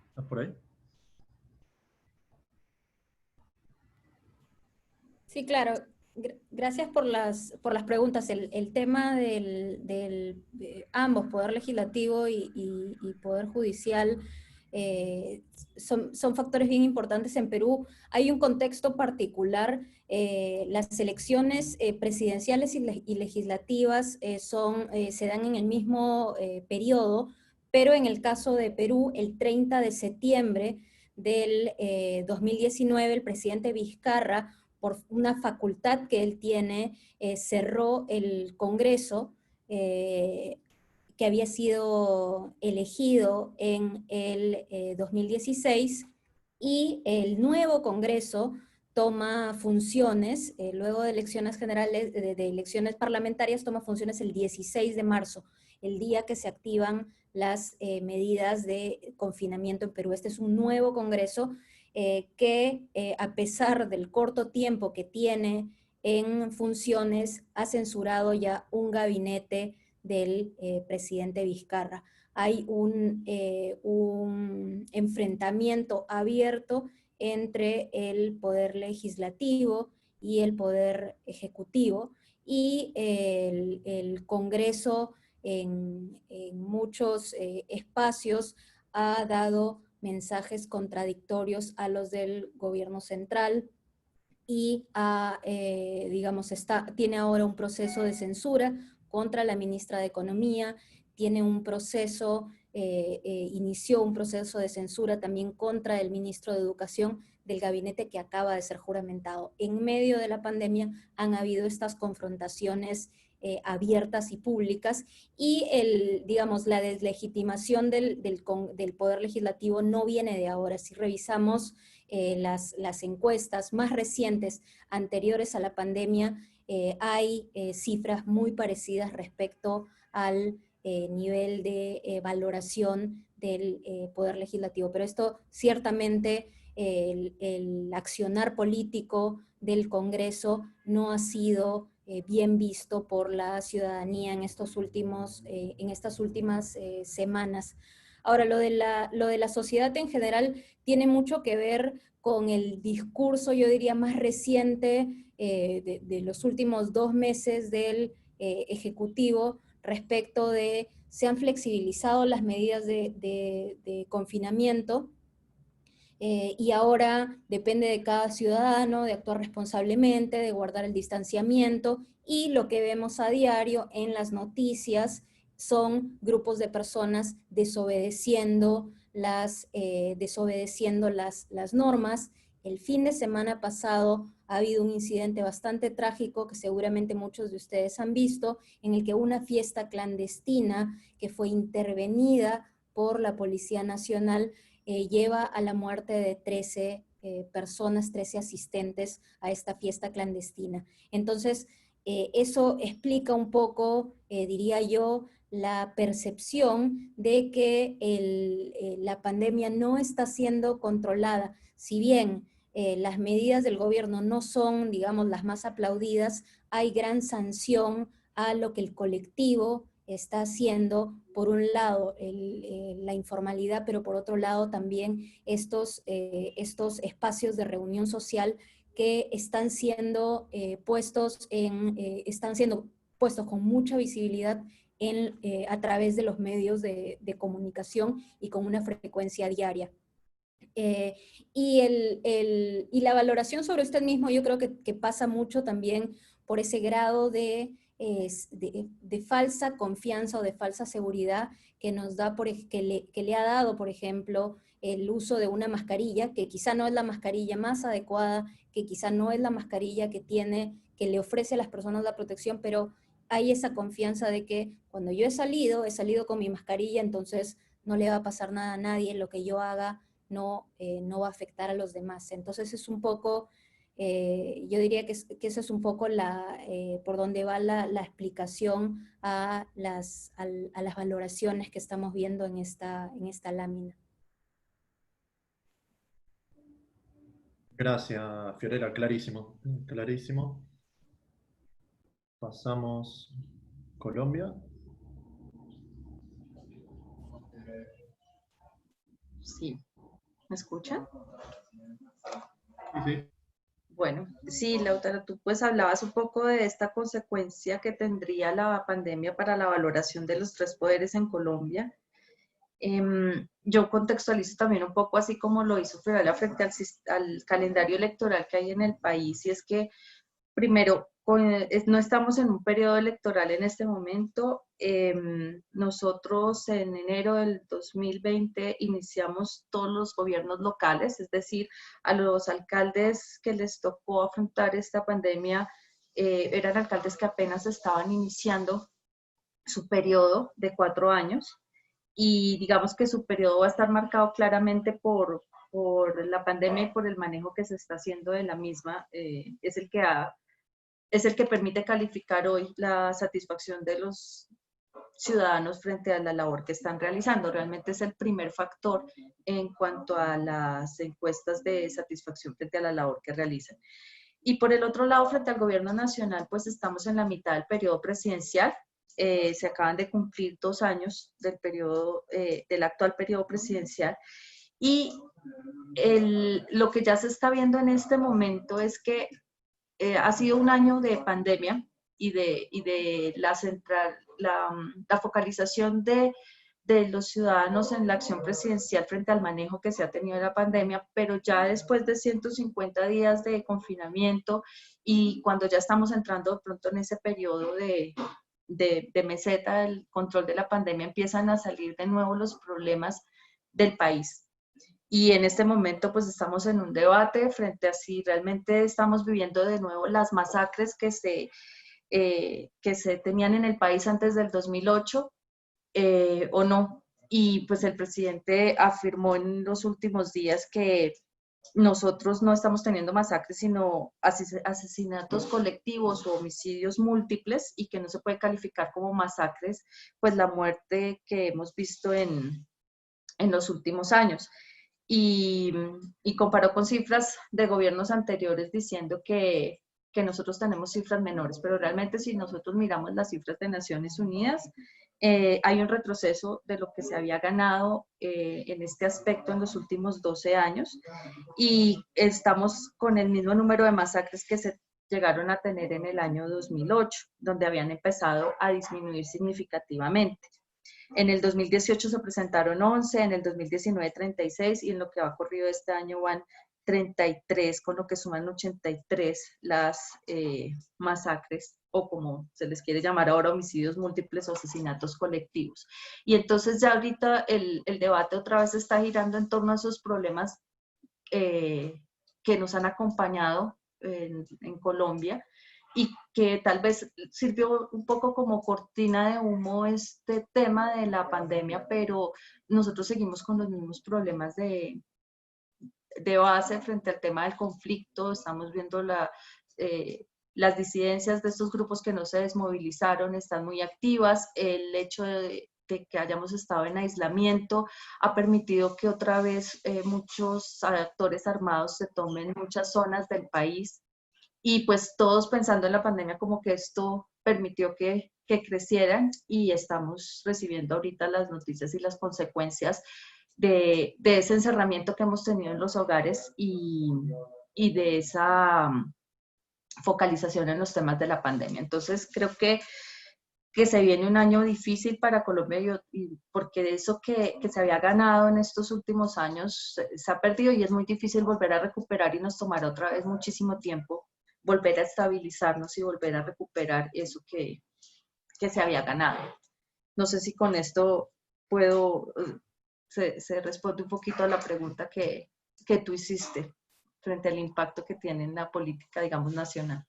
¿estás por ahí? Sí, claro. Gracias por las preguntas. El tema de ambos, Poder Legislativo y Poder Judicial, son factores bien importantes en Perú. Hay un contexto particular. Las elecciones presidenciales y legislativas se dan en el mismo periodo, pero en el caso de Perú, el 30 de septiembre del 2019, el presidente Vizcarra, por una facultad que él tiene, cerró el Congreso que había sido elegido en el 2016, y el nuevo Congreso toma funciones, luego de elecciones generales, de elecciones parlamentarias, toma funciones el 16 de marzo, el día que se activan las medidas de confinamiento en Perú. Este es un nuevo Congreso que a pesar del corto tiempo que tiene en funciones, ha censurado ya un gabinete del presidente Vizcarra. Hay un enfrentamiento abierto entre el poder legislativo y el poder ejecutivo, y el Congreso en muchos espacios ha dado mensajes contradictorios a los del gobierno central, y tiene ahora un proceso de censura contra la ministra de Economía, inició un proceso de censura también contra el ministro de Educación del gabinete que acaba de ser juramentado. En medio de la pandemia han habido estas confrontaciones abiertas y públicas, y la deslegitimación del poder legislativo no viene de ahora. Si revisamos las encuestas más recientes anteriores a la pandemia, hay cifras muy parecidas respecto al nivel de valoración del Poder Legislativo. Pero esto ciertamente, el accionar político del Congreso no ha sido bien visto por la ciudadanía en estas últimas semanas. Ahora, lo de la sociedad en general tiene mucho que ver con el discurso, yo diría, más reciente de los últimos 2 meses del Ejecutivo respecto de se han flexibilizado las medidas de confinamiento, y ahora depende de cada ciudadano de actuar responsablemente, de guardar el distanciamiento, y lo que vemos a diario en las noticias son grupos de personas desobedeciendo las normas. El fin de semana pasado ha habido un incidente bastante trágico que seguramente muchos de ustedes han visto, en el que una fiesta clandestina que fue intervenida por la Policía Nacional lleva a la muerte de 13 personas, 13 asistentes a esta fiesta clandestina. Entonces, eso explica un poco, diría yo, la percepción de que la pandemia no está siendo controlada. Si bien las medidas del gobierno no son, digamos, las más aplaudidas, hay gran sanción a lo que el colectivo está haciendo, por un lado la informalidad, pero por otro lado también estos espacios de reunión social que están siendo puestos con mucha visibilidad a través de los medios de comunicación y con una frecuencia diaria. Y la valoración sobre usted mismo, yo creo que pasa mucho también por ese grado de falsa confianza o de falsa seguridad que nos da, que le ha dado, por ejemplo, el uso de una mascarilla, que quizá no es la mascarilla más adecuada, que quizá no es la mascarilla que le ofrece a las personas la protección, pero hay esa confianza de que cuando yo he salido con mi mascarilla, entonces no le va a pasar nada a nadie, lo que yo haga no va a afectar a los demás. Entonces es un poco, yo diría que eso es un poco por donde va la explicación a las valoraciones que estamos viendo en esta lámina. Gracias, Fiorella, clarísimo, clarísimo. Pasamos Colombia. Sí, ¿me escuchan? Sí. Bueno, sí, Lautaro, tú pues hablabas un poco de esta consecuencia que tendría la pandemia para la valoración de los 3 poderes en Colombia. Yo contextualizo también un poco así como lo hizo Fiorella frente al calendario electoral que hay en el país, y es que primero, no estamos en un periodo electoral en este momento. Nosotros en enero del 2020 iniciamos todos los gobiernos locales, es decir, a los alcaldes que les tocó afrontar esta pandemia, eran alcaldes que apenas estaban iniciando su periodo de 4 años, y digamos que su periodo va a estar marcado claramente por la pandemia y por el manejo que se está haciendo de la misma. Es el que permite calificar hoy la satisfacción de los ciudadanos frente a la labor que están realizando. Realmente es el primer factor en cuanto a las encuestas de satisfacción frente a la labor que realizan. Y por el otro lado, frente al gobierno nacional, pues estamos en la mitad del periodo presidencial. Se acaban de cumplir 2 años del actual periodo presidencial. Y lo que ya se está viendo en este momento es que ha sido un año de pandemia y de la focalización de los ciudadanos en la acción presidencial frente al manejo que se ha tenido de la pandemia, pero ya después de 150 días de confinamiento y cuando ya estamos entrando pronto en ese periodo de meseta del control de la pandemia, empiezan a salir de nuevo los problemas del país. Y en este momento pues estamos en un debate frente a si realmente estamos viviendo de nuevo las masacres que se tenían en el país antes del 2008 o no. Y pues el presidente afirmó en los últimos días que nosotros no estamos teniendo masacres, sino asesinatos colectivos o homicidios múltiples, y que no se puede calificar como masacres, pues la muerte que hemos visto en los últimos años. Y comparó con cifras de gobiernos anteriores diciendo que nosotros tenemos cifras menores, pero realmente si nosotros miramos las cifras de Naciones Unidas, hay un retroceso de lo que se había ganado en este aspecto en los últimos 12 años, y estamos con el mismo número de masacres que se llegaron a tener en el año 2008, donde habían empezado a disminuir significativamente. En el 2018 se presentaron 11, en el 2019 36, y en lo que va corrido este año van 33, con lo que suman 83 las masacres, o como se les quiere llamar ahora, homicidios múltiples o asesinatos colectivos. Y entonces ya ahorita el debate otra vez está girando en torno a esos problemas que nos han acompañado en Colombia, y que tal vez sirvió un poco como cortina de humo este tema de la pandemia, pero nosotros seguimos con los mismos problemas de base frente al tema del conflicto. Estamos viendo las disidencias de estos grupos que no se desmovilizaron, están muy activas. El hecho de que hayamos estado en aislamiento ha permitido que otra vez muchos actores armados se tomen muchas zonas del país, y pues todos pensando en la pandemia como que esto permitió que crecieran, y estamos recibiendo ahorita las noticias y las consecuencias de ese encerramiento que hemos tenido en los hogares, y de esa focalización en los temas de la pandemia. Entonces creo que se viene un año difícil para Colombia, porque de eso que se había ganado en estos últimos años se ha perdido, y es muy difícil volver a recuperar, y nos tomará otra vez muchísimo tiempo volver a estabilizarnos y volver a recuperar eso que se había ganado. No sé si con esto se responde un poquito a la pregunta que tú hiciste frente al impacto que tiene en la política, digamos, nacional.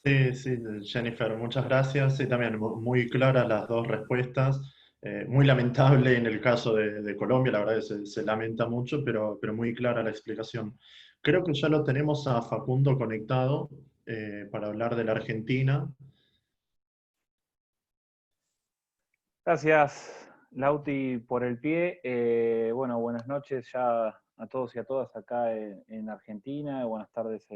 Sí, sí, Jennifer, muchas gracias. Sí, también muy claras las dos respuestas. Muy lamentable en el caso de Colombia, la verdad que se lamenta mucho, pero muy clara la explicación. Creo que ya lo tenemos a Facundo conectado para hablar de la Argentina. Gracias, Lauti, por el pie. Bueno, buenas noches ya a todos y a todas acá en Argentina. Buenas tardes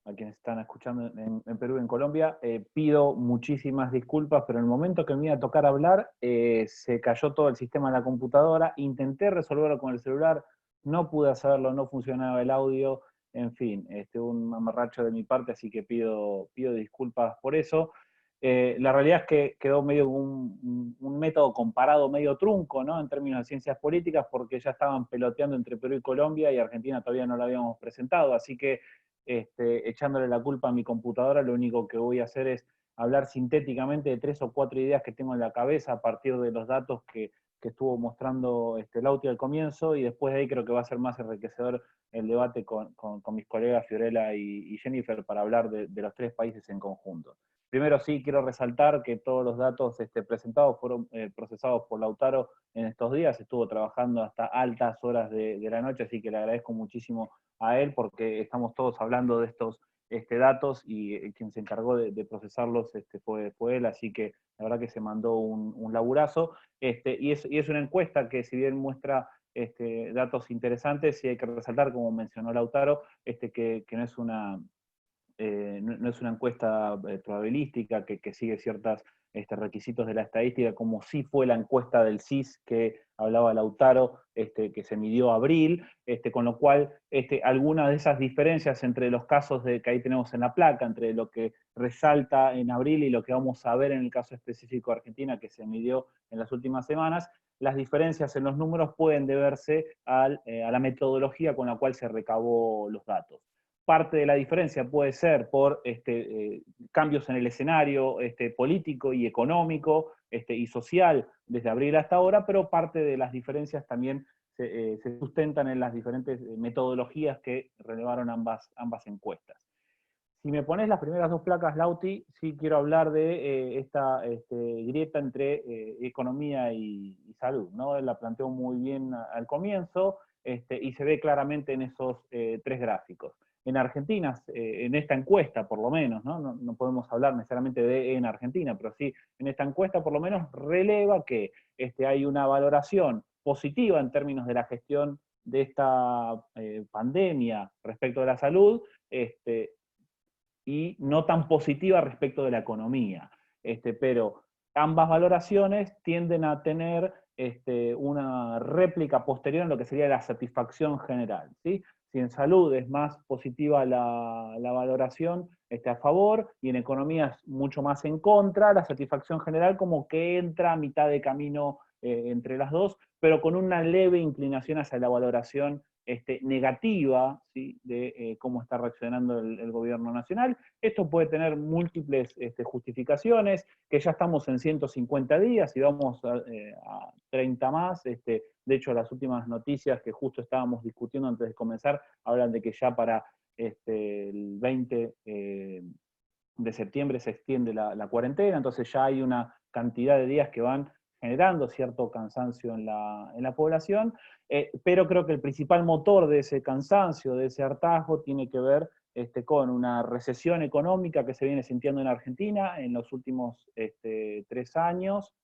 a quienes están escuchando en Perú y en Colombia. Pido muchísimas disculpas, pero en el momento que me iba a tocar hablar, se cayó todo el sistema de la computadora. Intenté resolverlo con el celular, no pude hacerlo, no funcionaba el audio. En fin, un mamarracho de mi parte, así que pido disculpas por eso. La realidad es que quedó medio un método comparado medio trunco, ¿no? En términos de ciencias políticas, porque ya estaban peloteando entre Perú y Colombia, y Argentina todavía no la habíamos presentado, así que echándole la culpa a mi computadora, lo único que voy a hacer es hablar sintéticamente de 3 o 4 ideas que tengo en la cabeza a partir de los datos que estuvo mostrando Lauti al comienzo, y después de ahí creo que va a ser más enriquecedor el debate con mis colegas Fiorella y Jennifer para hablar de los 3 países en conjunto. Primero sí quiero resaltar que todos los datos presentados fueron procesados por Lautaro en estos días. Estuvo trabajando hasta altas horas de la noche, así que le agradezco muchísimo a él, porque estamos todos hablando de estos datos, y quien se encargó de procesarlos fue él, así que la verdad que se mandó un laburazo. Y es una encuesta que, si bien muestra datos interesantes, sí hay que resaltar, como mencionó Lautaro, que no es una... no es una encuesta probabilística que sigue ciertos requisitos de la estadística, como sí fue la encuesta del CIS que hablaba Lautaro, que se midió abril, con lo cual algunas de esas diferencias entre los casos que ahí tenemos en la placa, entre lo que resalta en abril y lo que vamos a ver en el caso específico de Argentina, que se midió en las últimas semanas, las diferencias en los números pueden deberse a la metodología con la cual se recabó los datos. Parte de la diferencia puede ser por cambios en el escenario político y económico y social desde abril hasta ahora, pero parte de las diferencias también se sustentan en las diferentes metodologías que relevaron ambas encuestas. Si me pones las primeras 2 placas, Lauti, sí quiero hablar de esta grieta entre economía y salud, ¿no? Él la planteó muy bien al comienzo. y se ve claramente en esos 3 gráficos. En Argentina, en esta encuesta por lo menos, no podemos hablar necesariamente de en Argentina, pero sí en esta encuesta por lo menos releva que hay una valoración positiva en términos de la gestión de esta pandemia respecto de la salud, y no tan positiva respecto de la economía. Pero ambas valoraciones tienden a tener una réplica posterior en lo que sería la satisfacción general, ¿sí? Si en salud es más positiva la valoración a favor, y en economía es mucho más en contra, la satisfacción general como que entra a mitad de camino entre las dos, pero con una leve inclinación hacia la valoración negativa, ¿sí? De cómo está reaccionando el gobierno nacional. Esto puede tener múltiples justificaciones, que ya estamos en 150 días y vamos a 30 más. De hecho, las últimas noticias que justo estábamos discutiendo antes de comenzar hablan de que ya para el 20 de septiembre se extiende la cuarentena, entonces ya hay una cantidad de días que van generando cierto cansancio en la población, pero creo que el principal motor de ese cansancio, de ese hartazgo, tiene que ver con una recesión económica que se viene sintiendo en Argentina en los últimos 3 años,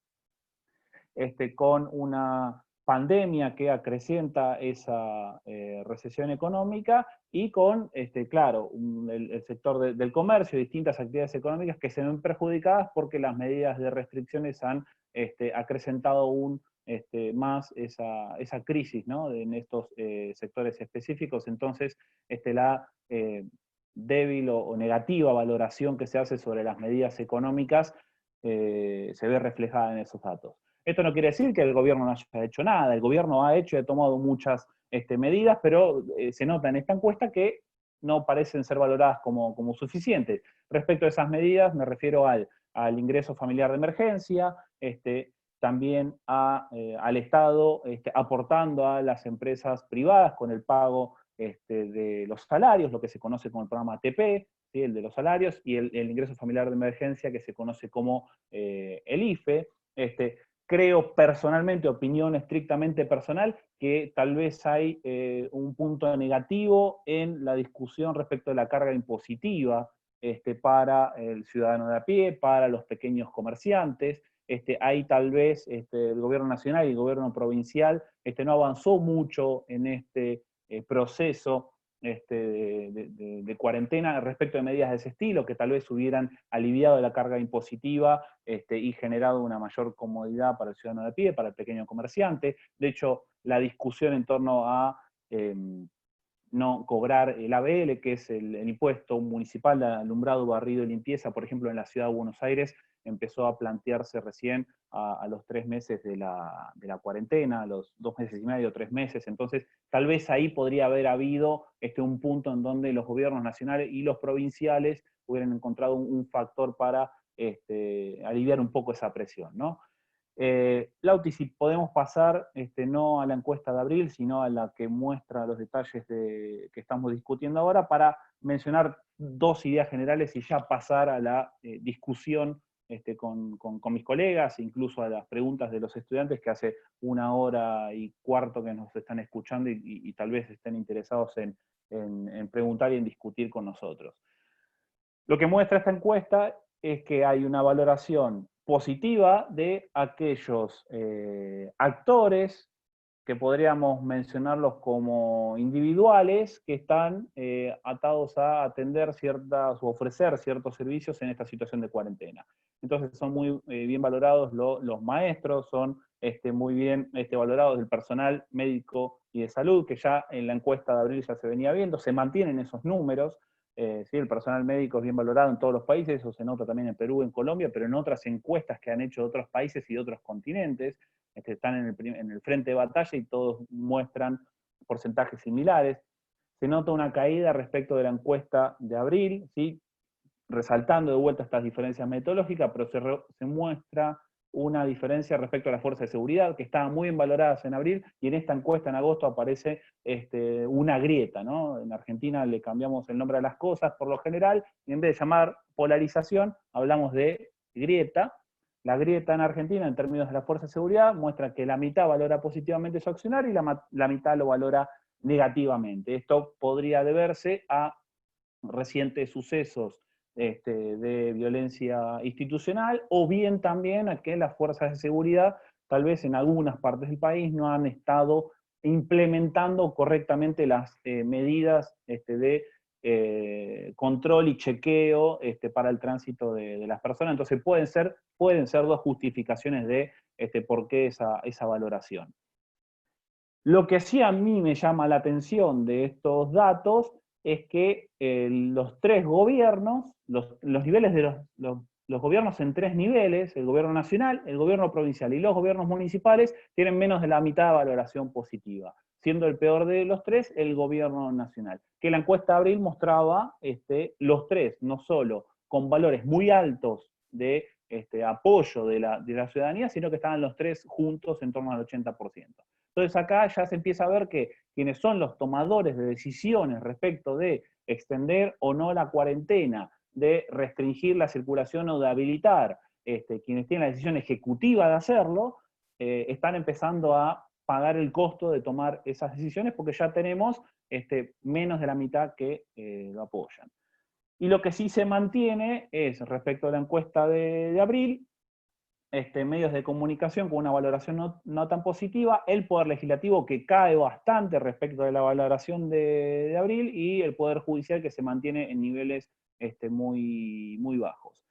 con una pandemia que acrecienta esa recesión económica, y con, claro, el sector del comercio, distintas actividades económicas que se ven perjudicadas porque las medidas de restricciones han acrecentado aún más esa crisis, ¿no? En estos sectores específicos. Entonces, la débil o negativa valoración que se hace sobre las medidas económicas se ve reflejada en esos datos. Esto no quiere decir que el gobierno no haya hecho nada, el gobierno ha hecho y ha tomado muchas medidas, pero se nota en esta encuesta que no parecen ser valoradas como suficientes. Respecto a esas medidas, me refiero al ingreso familiar de emergencia, también al Estado aportando a las empresas privadas con el pago de los salarios, lo que se conoce como el programa ATP, ¿sí? El de los salarios, y el ingreso familiar de emergencia, que se conoce como el IFE. Creo personalmente, opinión estrictamente personal, que tal vez hay un punto negativo en la discusión respecto de la carga impositiva para el ciudadano de a pie, para los pequeños comerciantes. Ahí tal vez el gobierno nacional y el gobierno provincial no avanzó mucho en este proceso de cuarentena respecto de medidas de ese estilo, que tal vez hubieran aliviado la carga impositiva y generado una mayor comodidad para el ciudadano de pie, para el pequeño comerciante. De hecho, la discusión en torno a no cobrar el ABL, que es el impuesto municipal de alumbrado, barrido y limpieza, por ejemplo, en la ciudad de Buenos Aires, empezó a plantearse recién a los 3 meses de la cuarentena, a los 2 meses y medio, 3 meses. Entonces, tal vez ahí podría haber habido un punto en donde los gobiernos nacionales y los provinciales hubieran encontrado un factor para aliviar un poco esa presión, ¿no? Lauti, si podemos pasar no a la encuesta de abril, sino a la que muestra los detalles que estamos discutiendo ahora, para mencionar 2 ideas generales y ya pasar a la discusión con mis colegas, incluso a las preguntas de los estudiantes que hace 1 hora y cuarto que nos están escuchando y tal vez estén interesados en preguntar y en discutir con nosotros. Lo que muestra esta encuesta es que hay una valoración positiva de aquellos actores que podríamos mencionarlos como individuales, que están atados a atender o ofrecer ciertos servicios en esta situación de cuarentena. Entonces son muy bien valorados los maestros, son muy bien valorados el personal médico y de salud, que ya en la encuesta de abril ya se venía viendo, se mantienen esos números. Sí, el personal médico es bien valorado en todos los países, eso se nota también en Perú, en Colombia, pero en otras encuestas que han hecho de otros países y de otros continentes, están en el frente de batalla y todos muestran porcentajes similares. Se nota una caída respecto de la encuesta de abril, ¿sí? Resaltando de vuelta estas diferencias metodológicas, pero se muestra una diferencia respecto a las fuerzas de seguridad, que estaban muy bien valoradas en abril, y en esta encuesta en agosto aparece una grieta, ¿no? En Argentina le cambiamos el nombre a las cosas por lo general, y en vez de llamar polarización, hablamos de grieta, la grieta en Argentina en términos de la fuerza de seguridad muestra que la mitad valora positivamente su accionar y la mitad lo valora negativamente. Esto podría deberse a recientes sucesos de violencia institucional, o bien también a que las fuerzas de seguridad, tal vez en algunas partes del país, no han estado implementando correctamente las medidas de control y chequeo para el tránsito de las personas. Entonces pueden ser dos justificaciones de por qué esa valoración. Lo que sí a mí me llama la atención de estos datos es que los tres gobiernos, los niveles de los gobiernos en tres niveles, el gobierno nacional, el gobierno provincial y los gobiernos municipales, tienen menos de la mitad de valoración positiva, siendo el peor de los tres el gobierno nacional. Que la encuesta de abril mostraba los tres, no solo con valores muy altos de apoyo de la ciudadanía, sino que estaban los tres juntos en torno al 80%. Entonces acá ya se empieza a ver que quienes son los tomadores de decisiones respecto de extender o no la cuarentena, de restringir la circulación o de habilitar, quienes tienen la decisión ejecutiva de hacerlo, están empezando a pagar el costo de tomar esas decisiones porque ya tenemos menos de la mitad que lo apoyan. Y lo que sí se mantiene es, respecto a la encuesta de abril, medios de comunicación con una valoración no tan positiva, el Poder Legislativo que cae bastante respecto de la valoración de abril, y el Poder Judicial que se mantiene en niveles muy, muy bajos.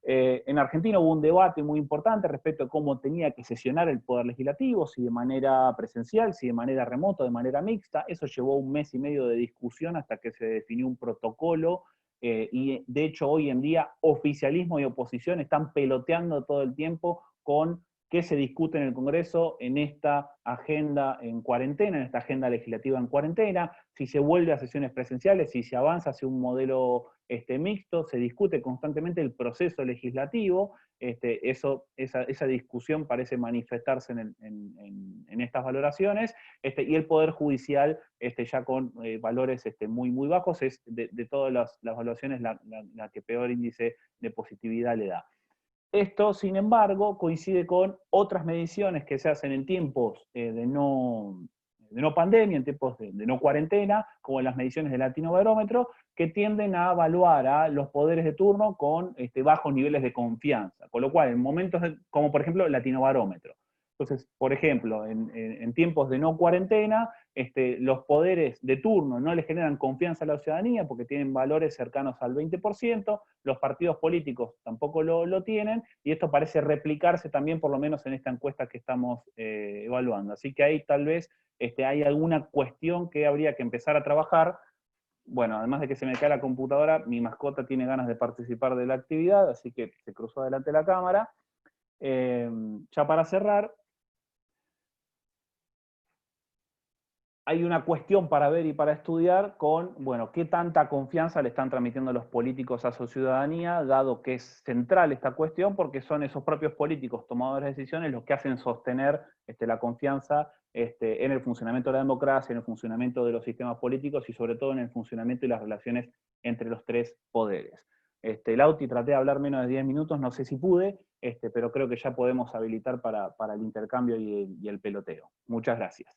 En Argentina hubo un debate muy importante respecto de cómo tenía que sesionar el Poder Legislativo, si de manera presencial, si de manera remota, de manera mixta. Eso llevó 1 mes y medio de discusión hasta que se definió un protocolo. Y de hecho hoy en día oficialismo y oposición están peloteando todo el tiempo con qué se discute en el Congreso en esta agenda en cuarentena, en esta agenda legislativa en cuarentena, si se vuelve a sesiones presenciales, si se avanza hacia un modelo mixto, se discute constantemente el proceso legislativo. Esa discusión parece manifestarse en estas valoraciones, y el Poder Judicial ya con valores muy, muy bajos, es de todas las evaluaciones la que peor índice de positividad le da. Esto, sin embargo, coincide con otras mediciones que se hacen en tiempos de no pandemia, en tiempos de no cuarentena, como las mediciones del Latinobarómetro, que tienden a evaluar a los poderes de turno con bajos niveles de confianza. Con lo cual, en momentos como por ejemplo el Latinobarómetro. Entonces, por ejemplo, en tiempos de no cuarentena, los poderes de turno no le generan confianza a la ciudadanía porque tienen valores cercanos al 20%, los partidos políticos tampoco lo tienen, y esto parece replicarse también, por lo menos en esta encuesta que estamos evaluando. Así que ahí tal vez hay alguna cuestión que habría que empezar a trabajar. Bueno, además de que se me cae la computadora, mi mascota tiene ganas de participar de la actividad, así que se cruzó delante de la cámara. Ya para cerrar, hay una cuestión para ver y para estudiar con, bueno, qué tanta confianza le están transmitiendo los políticos a su ciudadanía, dado que es central esta cuestión, porque son esos propios políticos tomadores de decisiones los que hacen sostener la confianza en el funcionamiento de la democracia, en el funcionamiento de los sistemas políticos y sobre todo en el funcionamiento y las relaciones entre los tres poderes. Lauti, traté de hablar menos de 10 minutos, no sé si pude, pero creo que ya podemos habilitar para el intercambio y el peloteo. Muchas gracias.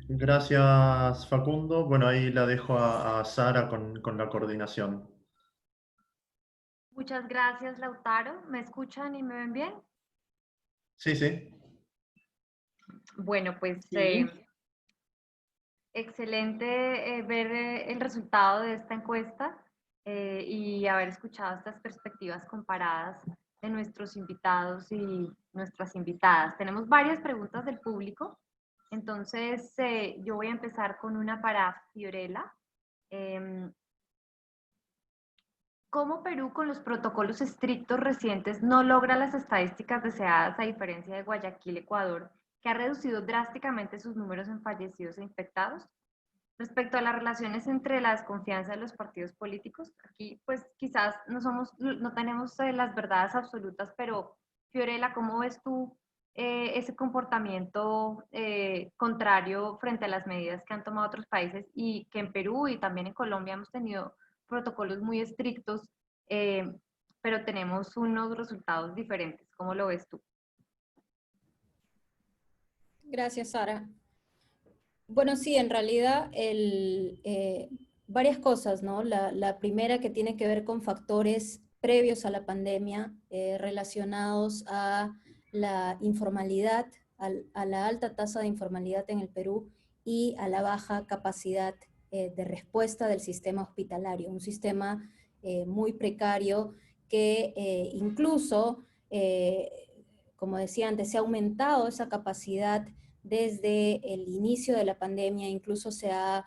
Gracias, Facundo. Bueno, ahí la dejo a Sara con la coordinación. Muchas gracias, Lautaro. ¿Me escuchan y me ven bien? Sí, sí. Bueno, pues Sí. excelente ver el resultado de esta encuesta y haber escuchado estas perspectivas comparadas de nuestros invitados y nuestras invitadas. Tenemos varias preguntas del público, entonces yo voy a empezar con una para Fiorella. ¿Cómo Perú, con los protocolos estrictos recientes, no logra las estadísticas deseadas, a diferencia de Guayaquil, Ecuador, que ha reducido drásticamente sus números en fallecidos e infectados? Respecto a las relaciones entre la desconfianza de los partidos políticos, aquí pues quizás no tenemos las verdades absolutas, pero Fiorella, ¿cómo ves tú ese comportamiento contrario frente a las medidas que han tomado otros países, y que en Perú y también en Colombia hemos tenido protocolos muy estrictos, pero tenemos unos resultados diferentes? ¿Cómo lo ves tú? Gracias, Sara. Bueno, sí, en realidad varias cosas, ¿no? La primera, que tiene que ver con factores previos a la pandemia relacionados a la informalidad, a la alta tasa de informalidad en el Perú y a la baja capacidad de respuesta del sistema hospitalario, un sistema muy precario que incluso, como decía antes, se ha aumentado esa capacidad desde el inicio de la pandemia, incluso se ha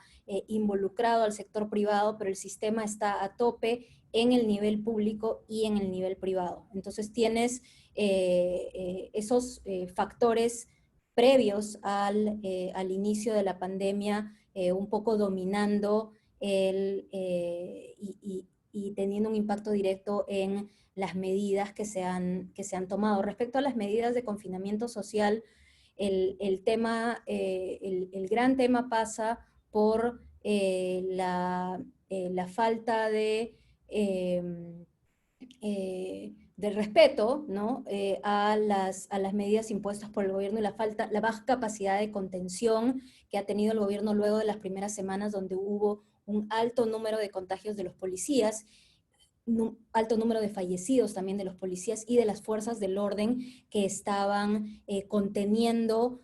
involucrado al sector privado, pero el sistema está a tope en el nivel público y en el nivel privado. Entonces tienes esos factores previos al inicio de la pandemia un poco dominando y teniendo un impacto directo en las medidas que se han tomado. Respecto a las medidas de confinamiento social, el gran tema pasa por la falta de respeto, ¿no? a las medidas impuestas por el gobierno y la baja capacidad de contención que ha tenido el gobierno luego de las primeras semanas, donde hubo un alto número de contagios de los policías, alto número de fallecidos también de los policías y de las fuerzas del orden que estaban conteniendo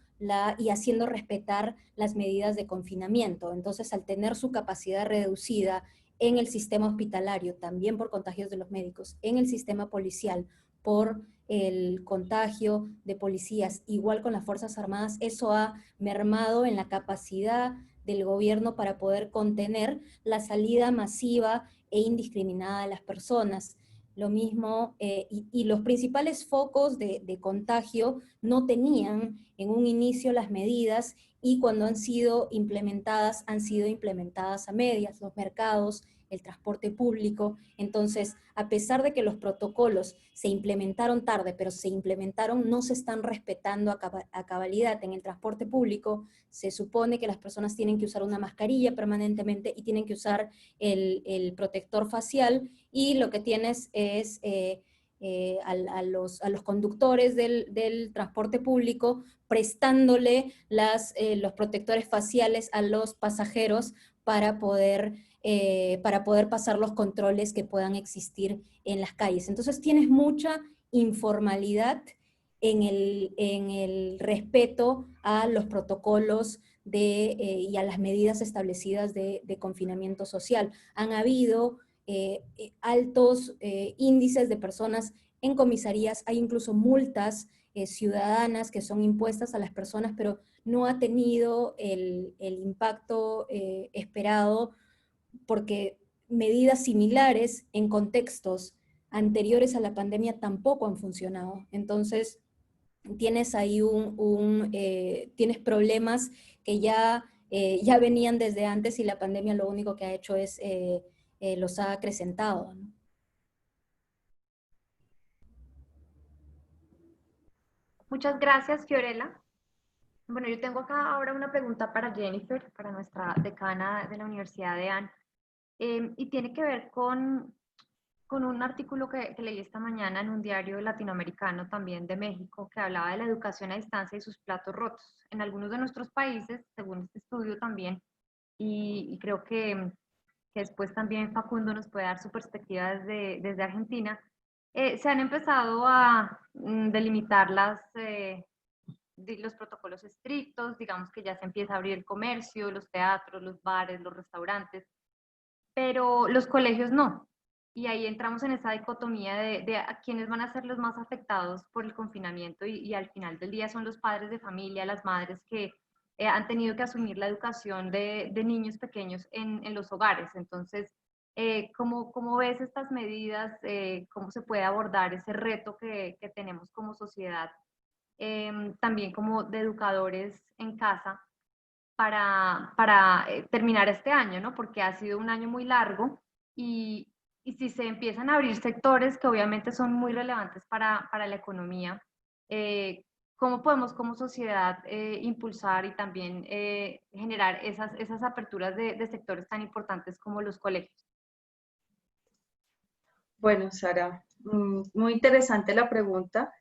y haciendo respetar las medidas de confinamiento. Entonces, al tener su capacidad reducida en el sistema hospitalario, también por contagios de los médicos, en el sistema policial, por el contagio de policías, igual con las Fuerzas Armadas, eso ha mermado en la capacidad del gobierno para poder contener la salida masiva e indiscriminada de las personas. Lo mismo, y los principales focos de contagio no tenían en un inicio las medidas, y cuando han sido implementadas a medias, los mercados, el transporte público. Entonces, a pesar de que los protocolos se implementaron tarde, pero se implementaron, no se están respetando a cabalidad. En el transporte público se supone que las personas tienen que usar una mascarilla permanentemente y tienen que usar el protector facial, y lo que tienes es a los conductores del transporte público prestándole los protectores faciales a los pasajeros para poder pasar los controles que puedan existir en las calles. Entonces tienes mucha informalidad en el respeto a los protocolos y a las medidas establecidas de confinamiento social. Han habido altos índices de personas en comisarías, hay incluso multas ciudadanas que son impuestas a las personas, pero no ha tenido el impacto esperado, porque medidas similares en contextos anteriores a la pandemia tampoco han funcionado. Entonces, tienes ahí tienes problemas que ya venían desde antes, y la pandemia lo único que ha hecho es los ha acrecentado, ¿no? Muchas gracias, Fiorella. Bueno, yo tengo acá ahora una pregunta para Jennifer, para nuestra decana de la Universidad de Ann, y tiene que ver con un artículo que leí esta mañana en un diario latinoamericano, también de México, que hablaba de la educación a distancia y sus platos rotos. En algunos de nuestros países, según este estudio también, y creo que después también Facundo nos puede dar su perspectiva desde Argentina, se han empezado a delimitar los protocolos estrictos, digamos que ya se empieza a abrir el comercio, los teatros, los bares, los restaurantes, pero los colegios no. Y ahí entramos en esa dicotomía de a quiénes van a ser los más afectados por el confinamiento, y al final del día son los padres de familia, las madres que han tenido que asumir la educación de niños pequeños en los hogares. Entonces, ¿cómo ves estas medidas? ¿Cómo se puede abordar ese reto que tenemos como sociedad, también como de educadores en casa, para terminar este año, ¿no? Porque ha sido un año muy largo, y si se empiezan a abrir sectores que obviamente son muy relevantes para la economía, ¿cómo podemos como sociedad impulsar y también generar esas aperturas de sectores tan importantes como los colegios? Bueno, Sara, muy interesante la pregunta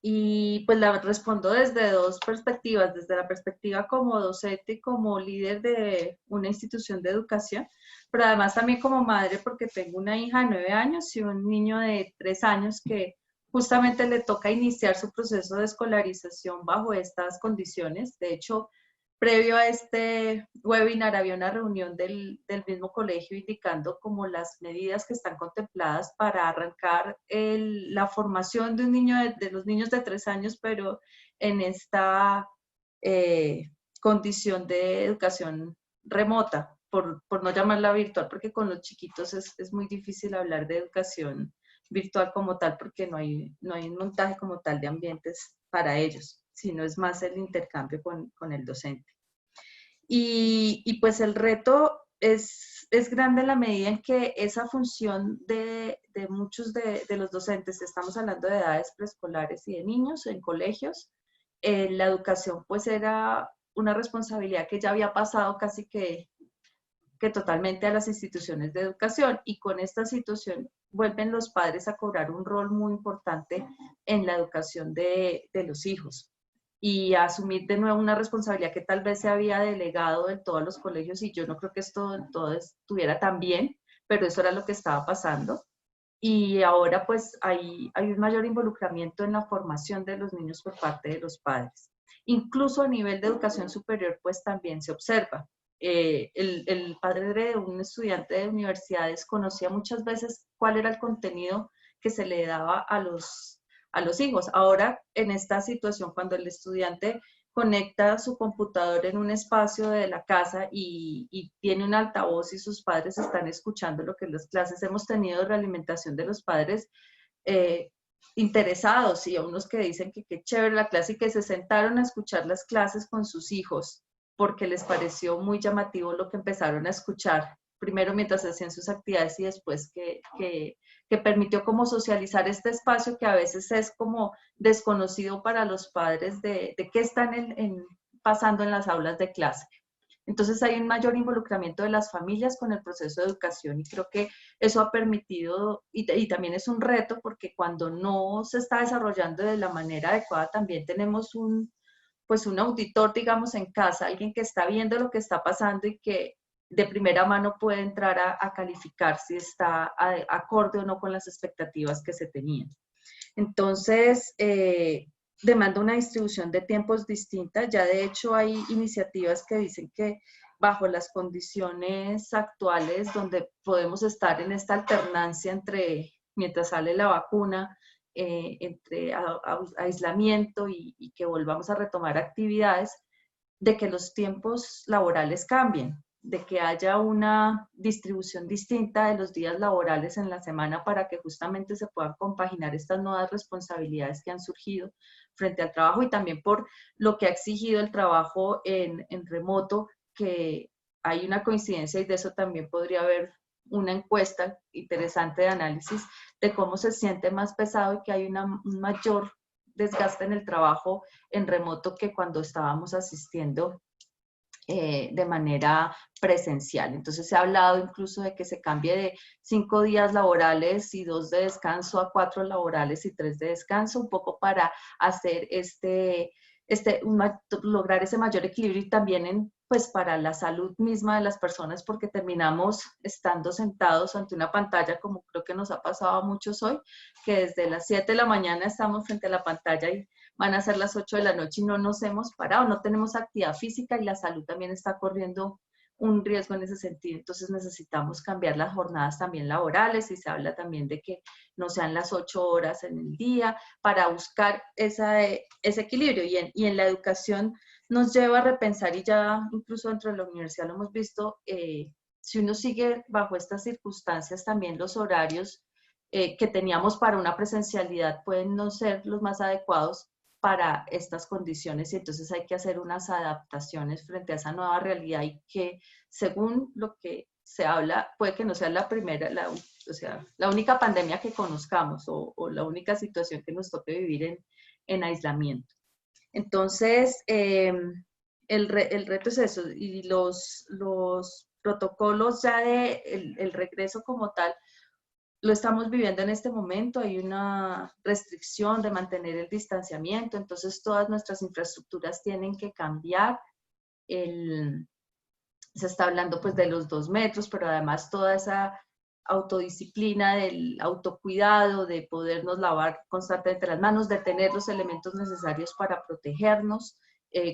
y pues la respondo desde dos perspectivas, desde la perspectiva como docente y como líder de una institución de educación, pero además también como madre porque tengo una hija de 9 años y un niño de 3 años que justamente le toca iniciar su proceso de escolarización bajo estas condiciones. De hecho, previo a este webinar había una reunión del mismo colegio indicando como las medidas que están contempladas para arrancar la formación de un niño, de los niños de 3 años, pero en esta condición de educación remota, por no llamarla virtual, porque con los chiquitos es muy difícil hablar de educación virtual como tal, porque no hay un montaje como tal de ambientes para ellos, sino es más el intercambio con el docente. Y pues el reto es grande en la medida en que esa función de muchos de los docentes, estamos hablando de edades preescolares y de niños en colegios, la educación pues era una responsabilidad que ya había pasado casi que totalmente a las instituciones de educación, y con esta situación vuelven los padres a cobrar un rol muy importante en la educación de los hijos y a asumir de nuevo una responsabilidad que tal vez se había delegado en todos los colegios, y yo no creo que esto todo estuviera tan bien, pero eso era lo que estaba pasando. Y ahora pues hay un mayor involucramiento en la formación de los niños por parte de los padres. Incluso a nivel de educación superior pues también se observa. El padre de un estudiante de universidad desconocía muchas veces cuál era el contenido que se le daba a los hijos. Ahora, en esta situación, cuando el estudiante conecta su computador en un espacio de la casa y tiene un altavoz y sus padres están escuchando lo que es las clases, hemos tenido realimentación de los padres interesados, y a unos que dicen que qué chévere la clase y que se sentaron a escuchar las clases con sus hijos porque les pareció muy llamativo lo que empezaron a escuchar, primero mientras hacían sus actividades y después que permitió como socializar este espacio que a veces es como desconocido para los padres de qué están pasando en las aulas de clase. Entonces hay un mayor involucramiento de las familias con el proceso de educación, y creo que eso ha permitido, y también es un reto, porque cuando no se está desarrollando de la manera adecuada, también tenemos un auditor, digamos, en casa, alguien que está viendo lo que está pasando y que de primera mano puede entrar a calificar si está acorde o no con las expectativas que se tenían. Entonces, demanda una distribución de tiempos distinta. Ya de hecho hay iniciativas que dicen que bajo las condiciones actuales, donde podemos estar en esta alternancia entre, mientras sale la vacuna, entre aislamiento y que volvamos a retomar actividades, de que los tiempos laborales cambien, de que haya una distribución distinta de los días laborales en la semana para que justamente se puedan compaginar estas nuevas responsabilidades que han surgido frente al trabajo, y también por lo que ha exigido el trabajo en remoto, que hay una coincidencia, y de eso también podría haber una encuesta interesante de análisis de cómo se siente más pesado y que hay un mayor desgaste en el trabajo en remoto que cuando estábamos asistiendo de manera presencial. Entonces se ha hablado incluso de que se cambie de 5 días laborales y 2 de descanso a 4 laborales y 3 de descanso, un poco para hacer lograr ese mayor equilibrio, y también pues para la salud misma de las personas, porque terminamos estando sentados ante una pantalla, como creo que nos ha pasado a muchos hoy, que desde las 7 de la mañana estamos frente a la pantalla y van a ser las 8 de la noche y no nos hemos parado, no tenemos actividad física, y la salud también está corriendo un riesgo en ese sentido. Entonces necesitamos cambiar las jornadas también laborales, y se habla también de que no sean las 8 horas en el día, para buscar ese equilibrio. Y en la educación nos lleva a repensar, y ya incluso dentro de la universidad lo hemos visto, si uno sigue bajo estas circunstancias, también los horarios que teníamos para una presencialidad pueden no ser los más adecuados para estas condiciones, y entonces hay que hacer unas adaptaciones frente a esa nueva realidad, y que según lo que se habla, puede que no sea la primera, la única pandemia que conozcamos o la única situación que nos toque vivir en aislamiento. Entonces, el reto es eso, y los protocolos ya de el regreso como tal, lo estamos viviendo en este momento. Hay una restricción de mantener el distanciamiento, entonces todas nuestras infraestructuras tienen que cambiar. Se está hablando pues de los 2 metros, pero además toda esa autodisciplina del autocuidado, de podernos lavar constantemente las manos, de tener los elementos necesarios para protegernos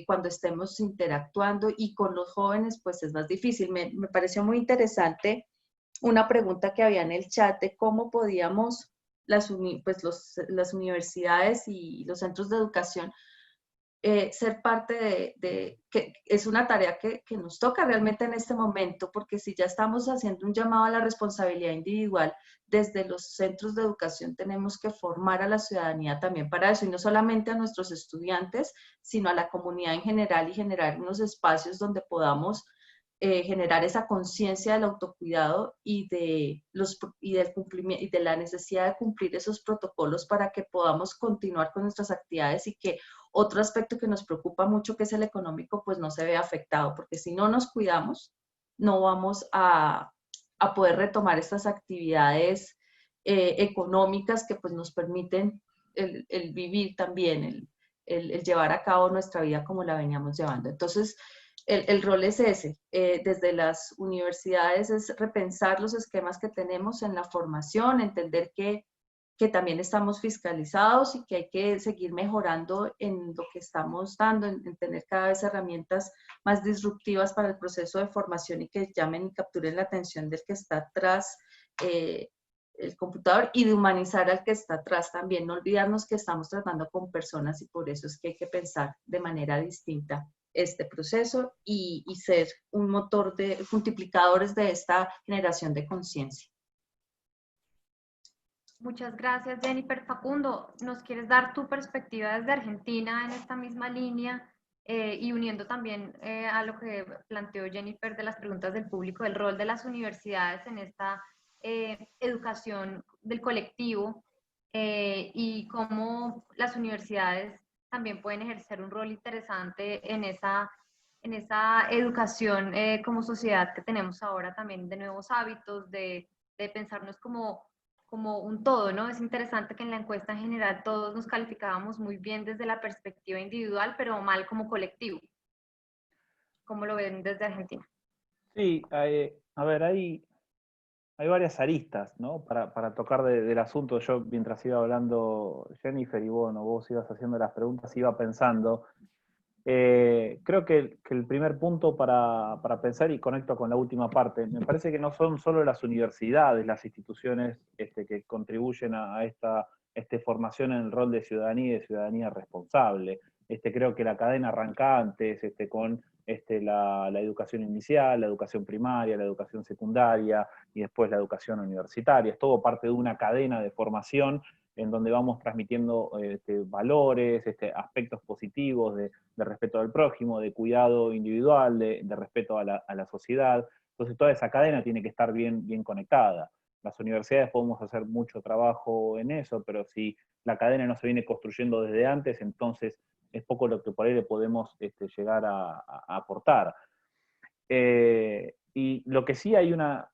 cuando estemos interactuando, y con los jóvenes pues es más difícil. Me pareció muy interesante una pregunta que había en el chat de cómo podíamos las universidades y los centros de educación ser parte que es una tarea que nos toca realmente en este momento, porque si ya estamos haciendo un llamado a la responsabilidad individual, desde los centros de educación tenemos que formar a la ciudadanía también para eso, y no solamente a nuestros estudiantes, sino a la comunidad en general, y generar unos espacios donde podamos generar esa conciencia del autocuidado y del cumplimiento y de la necesidad de cumplir esos protocolos para que podamos continuar con nuestras actividades, y que otro aspecto que nos preocupa mucho, que es el económico, pues no se vea afectado, porque si no nos cuidamos, no vamos a poder retomar estas actividades económicas que pues nos permiten el vivir también, el llevar a cabo nuestra vida como la veníamos llevando. Entonces, el rol es ese. Desde las universidades es repensar los esquemas que tenemos en la formación, entender que también estamos fiscalizados y que hay que seguir mejorando en lo que estamos dando, en tener cada vez herramientas más disruptivas para el proceso de formación y que llamen y capturen la atención del que está atrás el computador, y de humanizar al que está atrás también. No olvidarnos que estamos tratando con personas, y por eso es que hay que pensar de manera distinta este proceso y ser un motor de multiplicadores de esta generación de conciencia. Muchas gracias, Jennifer. Facundo, ¿nos quieres dar tu perspectiva desde Argentina en esta misma línea y uniendo también a lo que planteó Jennifer de las preguntas del público, el rol de las universidades en esta educación del colectivo y cómo las universidades también pueden ejercer un rol interesante en esa educación como sociedad que tenemos ahora también, de nuevos hábitos, de pensarnos como un todo, ¿no? Es interesante que en la encuesta en general todos nos calificábamos muy bien desde la perspectiva individual, pero mal como colectivo. ¿Cómo lo ven desde Argentina? Sí, a ver, hay varias aristas, ¿no? Para tocar del asunto. Yo, mientras iba hablando Jennifer y bueno, vos ibas haciendo las preguntas, iba pensando. Creo que el primer punto para pensar, y conecto con la última parte, me parece que no son solo las universidades, las instituciones que contribuyen a esta formación en el rol de ciudadanía y de ciudadanía responsable. Creo que la cadena arranca antes con la educación inicial, la educación primaria, la educación secundaria y después la educación universitaria. Es todo parte de una cadena de formación en donde vamos transmitiendo valores, aspectos positivos de respeto al prójimo, de cuidado individual, de respeto a la sociedad. Entonces toda esa cadena tiene que estar bien conectada. Las universidades podemos hacer mucho trabajo en eso, pero si la cadena no se viene construyendo desde antes, entonces es poco lo que por ahí le podemos llegar a aportar. Y lo que sí hay una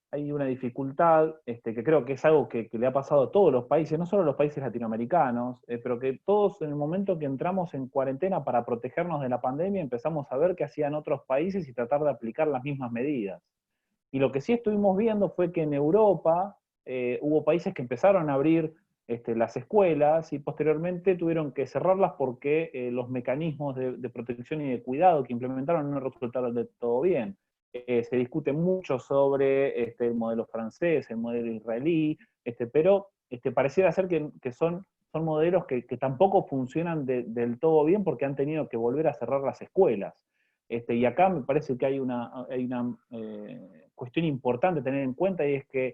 dificultad, que creo que es algo que le ha pasado a todos los países, no solo a los países latinoamericanos, pero que todos en el momento que entramos en cuarentena para protegernos de la pandemia empezamos a ver qué hacían otros países y tratar de aplicar las mismas medidas. Y lo que sí estuvimos viendo fue que en Europa hubo países que empezaron a abrir las escuelas y posteriormente tuvieron que cerrarlas porque los mecanismos de protección y de cuidado que implementaron no resultaron de todo bien. Se discute mucho sobre el modelo francés, el modelo israelí, pero pareciera ser que son modelos que tampoco funcionan del todo bien porque han tenido que volver a cerrar las escuelas. Y acá me parece que hay una cuestión importante a tener en cuenta, y es que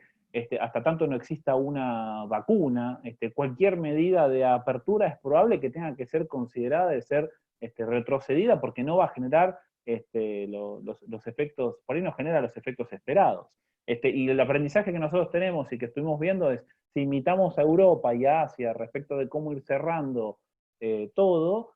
hasta tanto no exista una vacuna, cualquier medida de apertura es probable que tenga que ser considerada de ser retrocedida porque no va a generar los efectos, por ahí no genera los efectos esperados. Y el aprendizaje que nosotros tenemos y que estuvimos viendo es, si imitamos a Europa y a Asia respecto de cómo ir cerrando todo,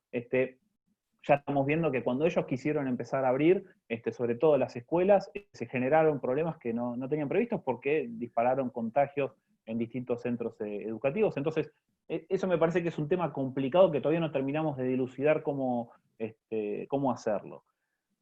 ya estamos viendo que cuando ellos quisieron empezar a abrir, sobre todo las escuelas, se generaron problemas que no tenían previstos porque dispararon contagios en distintos centros educativos. Entonces, eso me parece que es un tema complicado que todavía no terminamos de dilucidar cómo hacerlo.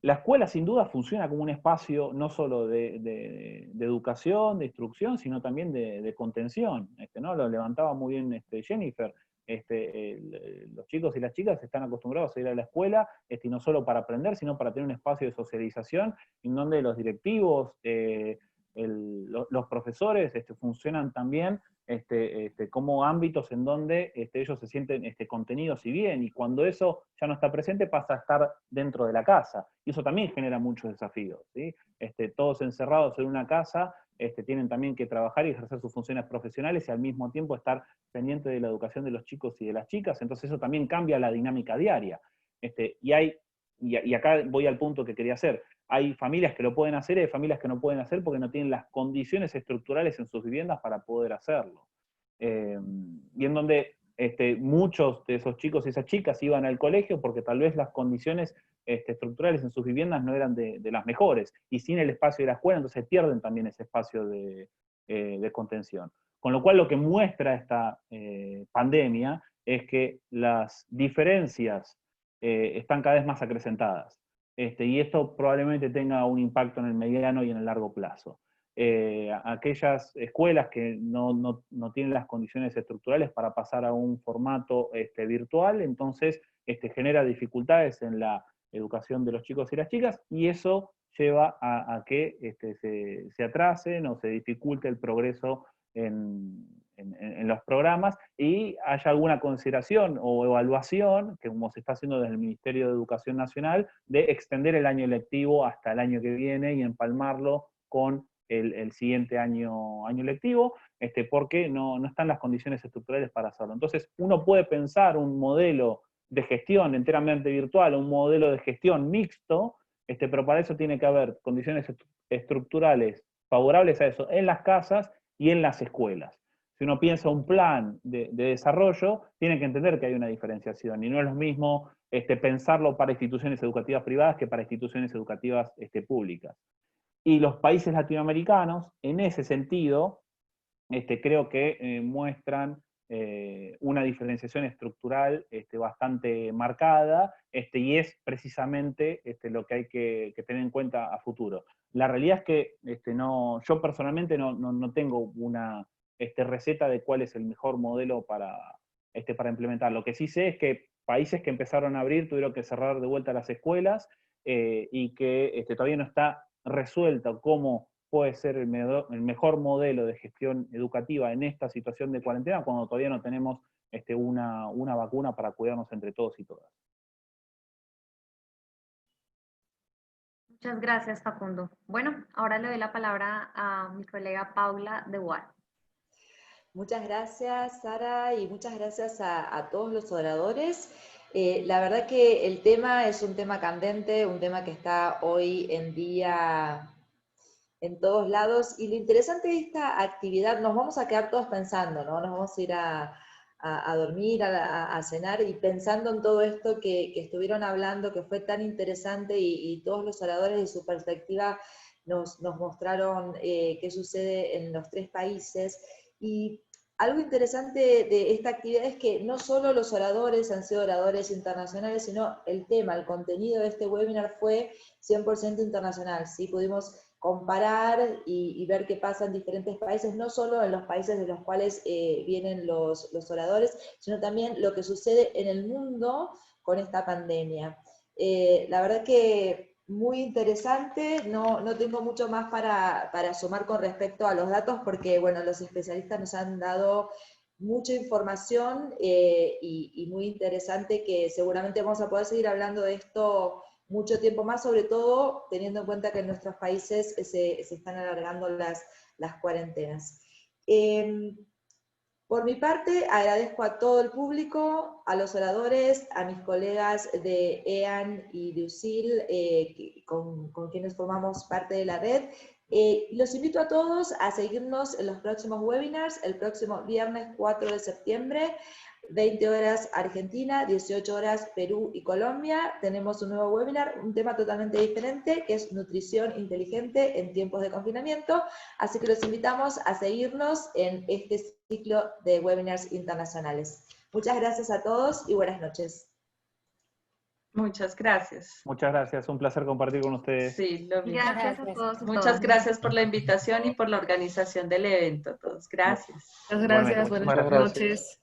La escuela sin duda funciona como un espacio no solo de educación, de instrucción, sino también de contención, ¿no? Lo levantaba muy bien Jennifer. Los chicos y las chicas están acostumbrados a ir a la escuela, y no solo para aprender, sino para tener un espacio de socialización en donde los directivos, los profesores funcionan también como ámbitos en donde ellos se sienten contenidos y bien, y cuando eso ya no está presente pasa a estar dentro de la casa, y eso también genera muchos desafíos, ¿sí? Todos encerrados en una casa, tienen también que trabajar y ejercer sus funciones profesionales y al mismo tiempo estar pendiente de la educación de los chicos y de las chicas, entonces eso también cambia la dinámica diaria. Y acá voy al punto que quería hacer. Hay familias que lo pueden hacer y hay familias que no pueden hacer porque no tienen las condiciones estructurales en sus viviendas para poder hacerlo. Y en donde muchos de esos chicos y esas chicas iban al colegio porque tal vez las condiciones estructurales en sus viviendas no eran de las mejores, y sin el espacio de la escuela, entonces pierden también ese espacio de contención. Con lo cual lo que muestra esta pandemia es que las diferencias están cada vez más acrecentadas. Y esto probablemente tenga un impacto en el mediano y en el largo plazo. Aquellas escuelas que no tienen las condiciones estructurales para pasar a un formato virtual, entonces genera dificultades en la educación de los chicos y las chicas, y eso lleva a que se atrasen o se dificulte el progreso en los programas, y haya alguna consideración o evaluación, que como se está haciendo desde el Ministerio de Educación Nacional, de extender el año lectivo hasta el año que viene y empalmarlo con el siguiente año lectivo, porque no están las condiciones estructurales para hacerlo. Entonces, uno puede pensar un modelo de gestión enteramente virtual, un modelo de gestión mixto, pero para eso tiene que haber condiciones estructurales favorables a eso en las casas y en las escuelas. Si uno piensa un plan de desarrollo, tiene que entender que hay una diferenciación, y no es lo mismo pensarlo para instituciones educativas privadas que para instituciones educativas públicas. Y los países latinoamericanos, en ese sentido, creo que muestran una diferenciación estructural bastante marcada, y es precisamente lo que hay que tener en cuenta a futuro. La realidad es que yo personalmente no tengo una receta de cuál es el mejor modelo para implementar. Lo que sí sé es que países que empezaron a abrir tuvieron que cerrar de vuelta las escuelas, y que todavía no está resuelta cómo puede ser el mejor modelo de gestión educativa en esta situación de cuarentena, cuando todavía no tenemos una vacuna para cuidarnos entre todos y todas. Muchas gracias, Facundo. Bueno, ahora le doy la palabra a mi colega Paula de UAR. Muchas gracias, Sara, y muchas gracias a todos los oradores. La verdad que el tema es un tema candente, un tema que está hoy en día en todos lados, y lo interesante de esta actividad, nos vamos a quedar todos pensando, ¿no? Nos vamos a ir a dormir, a cenar, y pensando en todo esto que estuvieron hablando, que fue tan interesante, y todos los oradores de su perspectiva nos mostraron qué sucede en los tres países. Y algo interesante de esta actividad es que no solo los oradores han sido oradores internacionales, sino el tema, el contenido de este webinar fue 100% internacional, ¿sí? Pudimos comparar y ver qué pasa en diferentes países, no solo en los países de los cuales vienen los oradores, sino también lo que sucede en el mundo con esta pandemia. La verdad que muy interesante, no tengo mucho más para sumar con respecto a los datos, porque bueno, los especialistas nos han dado mucha información y muy interesante, que seguramente vamos a poder seguir hablando de esto mucho tiempo más, sobre todo teniendo en cuenta que en nuestros países se están alargando las cuarentenas. Por mi parte, agradezco a todo el público, a los oradores, a mis colegas de EAN y de USIL, con quienes formamos parte de la red, Los invito a todos a seguirnos en los próximos webinars, el próximo viernes 4 de septiembre, 20 horas Argentina, 18 horas Perú y Colombia. Tenemos un nuevo webinar, un tema totalmente diferente, que es nutrición inteligente en tiempos de confinamiento. Así que los invitamos a seguirnos en este ciclo de webinars internacionales. Muchas gracias a todos y buenas noches. Muchas gracias. Muchas gracias, un placer compartir con ustedes. Sí, lo mismo. Gracias a todos y Muchas todas. gracias por la invitación y por la organización del evento a todos. Gracias. Muchas gracias, Igualmente, buenas muchas gracias. noches.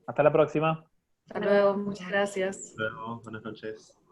Hasta la próxima. Hasta luego, muchas gracias. Hasta luego, buenas noches.